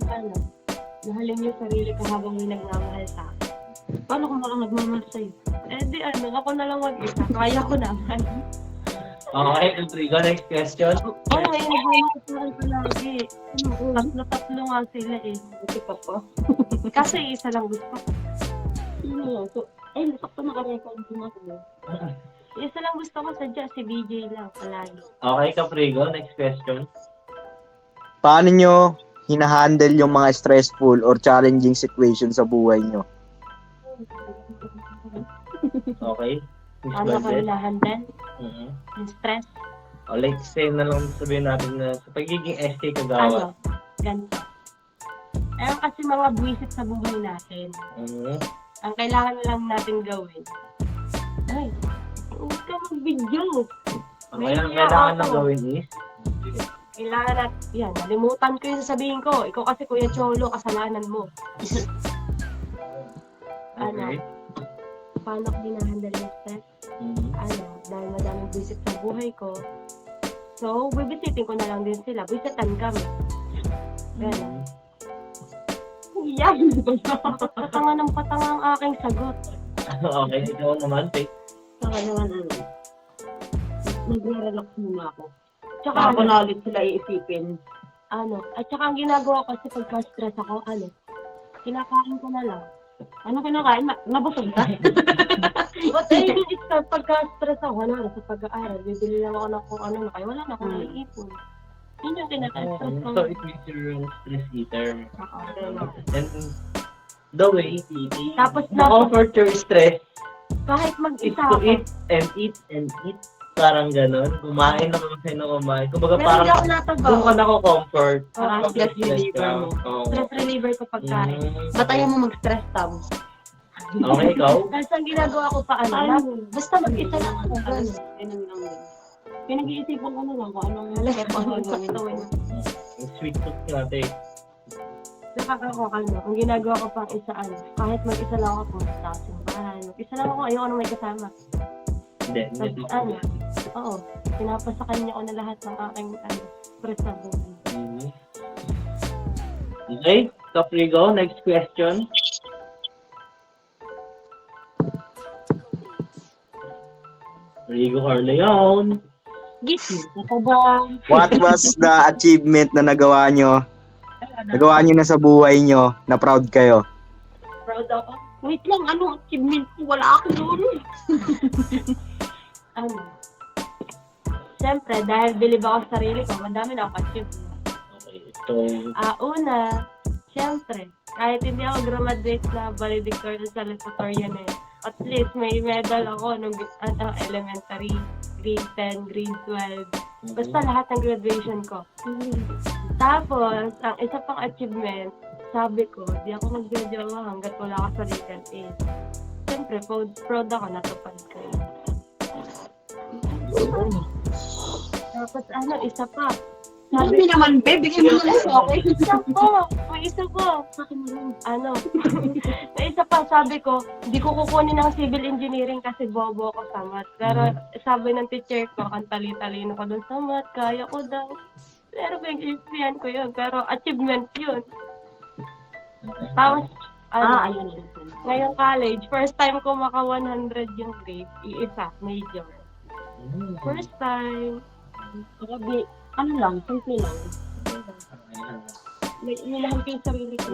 ano, mahalin yung sarili ko habang may nagmamahal sa akin. Paano kung walang nagmamahal sa'yo? Eh di ano, ako na lang mag-isa. Kaya ko naman. Okay, Kafrigo, next question. Oo, ngayon nagmamahal ko lagi. Tatlo nga sila eh. Buti ka pa. Kasi isa lang gusto ko. Sino yun? So, ay, nasakto naka-record din ako. Isa lang gusto ko sadya, si BJ lang palagi. Okay, Kafrigo, next question. Paano nyo hinahandle yung mga stressful or challenging situation sa buhay nyo? Okay. Miss Ano ko Valdez? hinahandle? Mhm. Yung stress? O, like, say na lang sabihin natin na sa pagiging SK Kagawa. Ano? Ganito. Ayun kasi mga buwisit sa buhay natin. Mhm. Ang kailangan lang natin gawin. Ay, huwag ka mag-video. Okay, ang kailangan na gawin is? Kailangan natin, yan, nalimutan ko yung sasabihin ko. Ikaw kasi Kuya Cholo, kasalanan mo. Okay. Paano ko hinahandle yung stress? Mhm. Dahil madaming visit sa buhay ko. So, bibisitin ko na lang din sila. Visitan kami. Gano'n. Yan! Patanga ng patanga ang aking sagot. Okay, ikaw naman, Faith. Saka naman ano, nagre-relax muna ako. Tsaka Saka ako na ulit sila iisipin. at saka ang ginagawa ko kasi pagka-stress ako, kinakain ko na lang. Ano kinakain? Nabusog ka? But I mean, it's pagka-stress ako, sa pag-aaral, bibili lang ako ng kung ano na kayo, wala na akong naiipon. Yun yung tinata-stress ko. So, it means you're a stress eater. And the way Tapos to comfort your stress kahit is mag-isa to ako, eat and eat and eat. Parang ganon. Kumain lang kasi na kumain. Kumbaga pero parang hindi ako natagaw. doon ka nako-comfort. Parang stress reliever mo. Oo. Stress reliever ko pagkain. Batayan mo mag-stress tab. Okay, ikaw? Tapos ang ginagawa ko pa basta mag-isa lang ako. Ganun lang din. Pinag-iisipan ko na lang kung anong step ang gagawin. Ang sweet tooth natin. Nakakakalma. Ang ginagawa ko pang isa, kahit mag-isa lang ako, pumunta ako sa simbahan. Mag-isa lang ako, ayoko na may kasama. Hindi. Tapos oo, pinapasa kanya ko na lahat ng aking stress sa buhay. Okay, Caprigo, next question. Rigo Corleone. Ako ba? What was the achievement na nagawa nyo? Nagawa nyo na sa buhay nyo na proud kayo? Proud ako? Wait lang, anong achievement ko? Wala ako doon. Siyempre, dahil believe ako sa sarili ko, madami na ako achieve. Okay, so, Una, siyempre, kahit hindi ako graduate na valedictorian sa salutatorian at least may medal ako nung elementary, grade 10, grade 12. Basta lahat ng graduation ko. Tapos, ang isa pang achievement, sabi ko, di ako magjojowa hanggat wala ka sa legal age. Siyempre, proud ako, natupad ko yun. Tapos isa pa. Sabi naman, be, bigyan mo na sa akin. May isa po. May isa pa, sabi ko, hindi ko kukunin ng civil engineering kasi bobo ako sa math. Pero sabi ng teacher ko, ang tali-talino ko dun sa math, kaya ko daw. Pero pinag-iispihan ko yun, pero achievement yun. Tapos, Ayun. ngayong college, first time ko maka 100 yung grade, iisa, major. First time. Grabe, ano lang, simple lang. May ilahan ko yung sarili ko.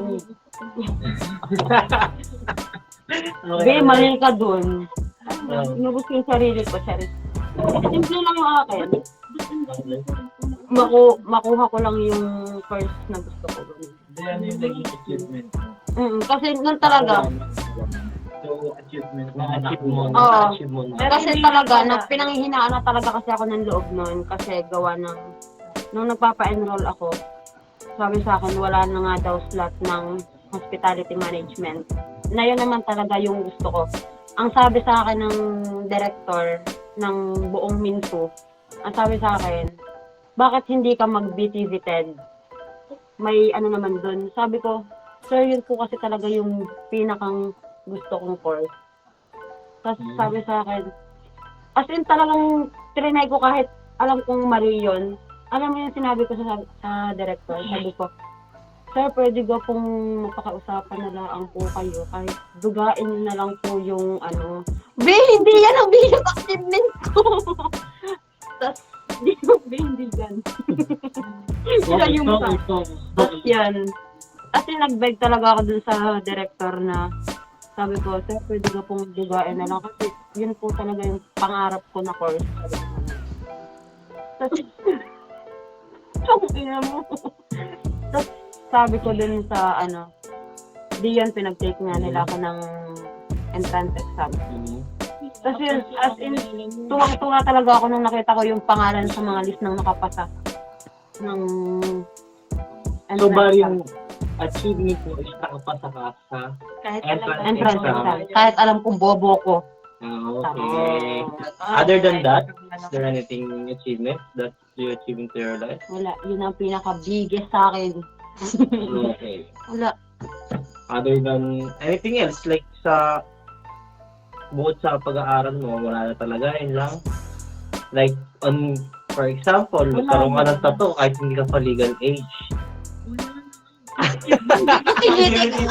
Be, mali ka dun. Oh. Inubos ko yung sarili ko, Charis. Simple lang yung akin. Makuha ko lang yung first na gusto ko. Yan yung naging achievement mo. Kasi nun talaga, So, achievement mo. Na-achieve mo na. kasi talaga, pinanghihinaan na talaga kasi ako ng loob nun. Kasi gawa ng, nung nagpapa-enroll ako, sabi sa akin, wala na nga daw slot ng hospitality management. Na yun naman talaga yung gusto ko. Ang sabi sa akin ng director ng buong Minsu, ang sabi sa akin, bakit hindi ka mag-BTV TED? May ano naman dun. Sabi ko, sir, yun po kasi talaga yung pinakang gusto kong course. Tapos sabi sa akin, as in talagang trinay ko kahit alam kong mali yun. Alam mo yung sinabi ko sa director, sabi ko, sir, pwede ba pong magpakausapan na lang po kayo kahit dugain nyo na lang po yung ano. Be, hindi yan ang bilang achievement ko. Tapos, hindi yan. Yan yung tapos yan. Kasi nag-beg talaga ako dun sa director na sabi ko, sir, pwede ba pong dugain na lang kasi yun po talaga yung pangarap ko na course. Tapos, tapos sabi ko dun sa di yan pinag-take nga nila ako ng entrance exam. Tapos yun, as in, tuwang-tuwa talaga ako nung nakita ko yung pangalan sa mga list ng nakapasa ng So, ba exam. yung achievement mo is nakapasa ka sa Kahit Entrance exam. Kahit alam kong bobo ko. okay. Other than that, is there anything achievement that you achieve into your life? Wala, yun ang pinaka-biggest sa akin. Okay. Wala. Other than anything else, like bukod sa pag-aaral mo, wala na talaga, yun lang. Like, for example, magkaroon ka ng tattoo kahit hindi ka pa legal age.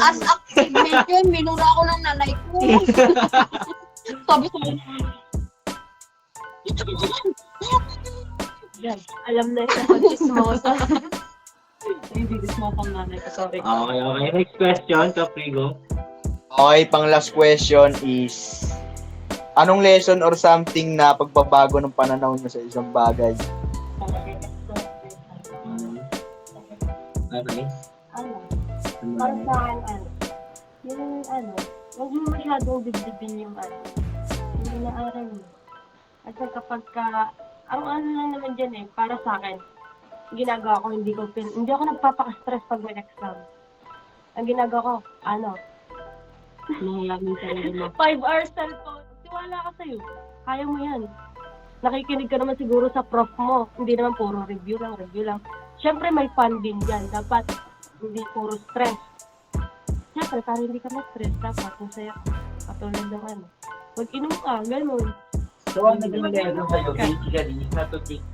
As achievement yun, minura ako ng nanay ko. Sabi sa mga, alam na yun ako chismosa. hindi dismo pang nanay ko, sorry. Okay. Next question, Caprigo. Okay, pang last question is, anong lesson or something na pagbabago ng pananaw nyo sa isang bagay? Okay. Para sa akin, yung ano, huwag mo masyadong dibdibin yung ano, yung inaaral mo. At kapag ka, ang ano lang naman dyan para sa akin, ginagawa ko, hindi ako nagpapaka-stress pag may exam. Ang ginagawa ko, Nangyayabing sarili mo. 5 hours cellphone. Tiwala ka sa'yo. Kaya mo yan. Nakikinig ka naman siguro sa prof mo. Hindi naman puro review lang. Siyempre may fun din dyan. Dapat hindi puro stress. Siyempre, para hindi ka ma-stress, dapat masaya ka. Katulad ng ano. Mag-inom ka, ganun. So, ang naging lesson sa'yo, basically, is not to take,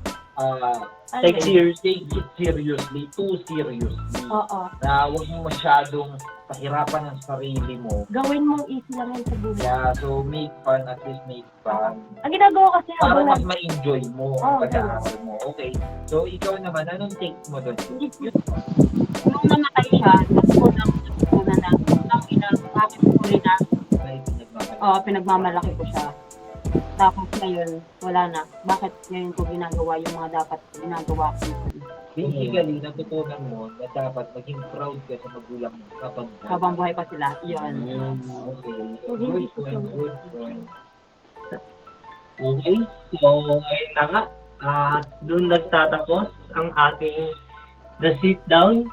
Take take it seriously, too seriously. Oo. Na huwag mo masyadong pahirapan ang sarili mo. Gawin mong easy lang yan sa buhay. Yeah, so make fun, at least make fun. Ang ginagawa kasi Para habang mas ma-enjoy mo ang Okay. pag-aaral mo. Okay. So, ikaw naman, anong take mo doon? Nung namatay siya, natutunan na, ang ina, bakit huli na, May pinagmamalaki. pinagmamalaki ko siya. Tapos ngayon, wala na. Bakit ngayon ko ginagawa yung mga dapat ginagawa ko? Basically, natutunan mo na dapat maging proud ka sa magulang mo kapag Habang buhay pa sila. Yun. Okay. So, hindi Good point, good point. Okay, so ayun na nga. Doon nagtatapos ang ating The Sit Down.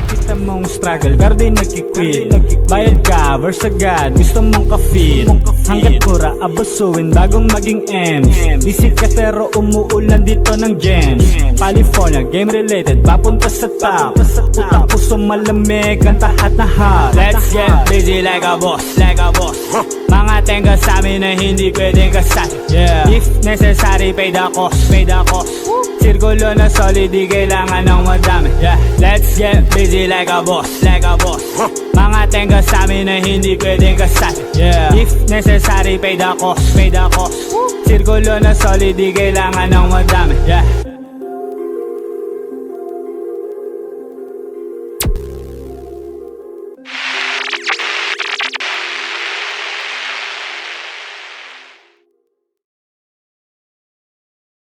Kita mong struggle, pero di nagkikwil. Bayad ka, verse agad, gusto mong ka-feel. Hanggat pura, abusuin bagong maging M. Busy ka pero umuulan dito ng gems. California, game related, papunta sa top. Utang puso malamig, ang tahat na hot. Let's get busy like a boss, like a boss. Mga tenga sa amin na hindi pwedeng kasali. If necessary, pay the cost, pay the cost. Sirkulo na solid, di kailangan ng madami. Let's get busy like a boss, like a boss. Mga tenga sa amin na hindi pwedeng kasali. If necessary, pay the cost, pay the cost. Sirkulo na solid, di kailangan ng madami.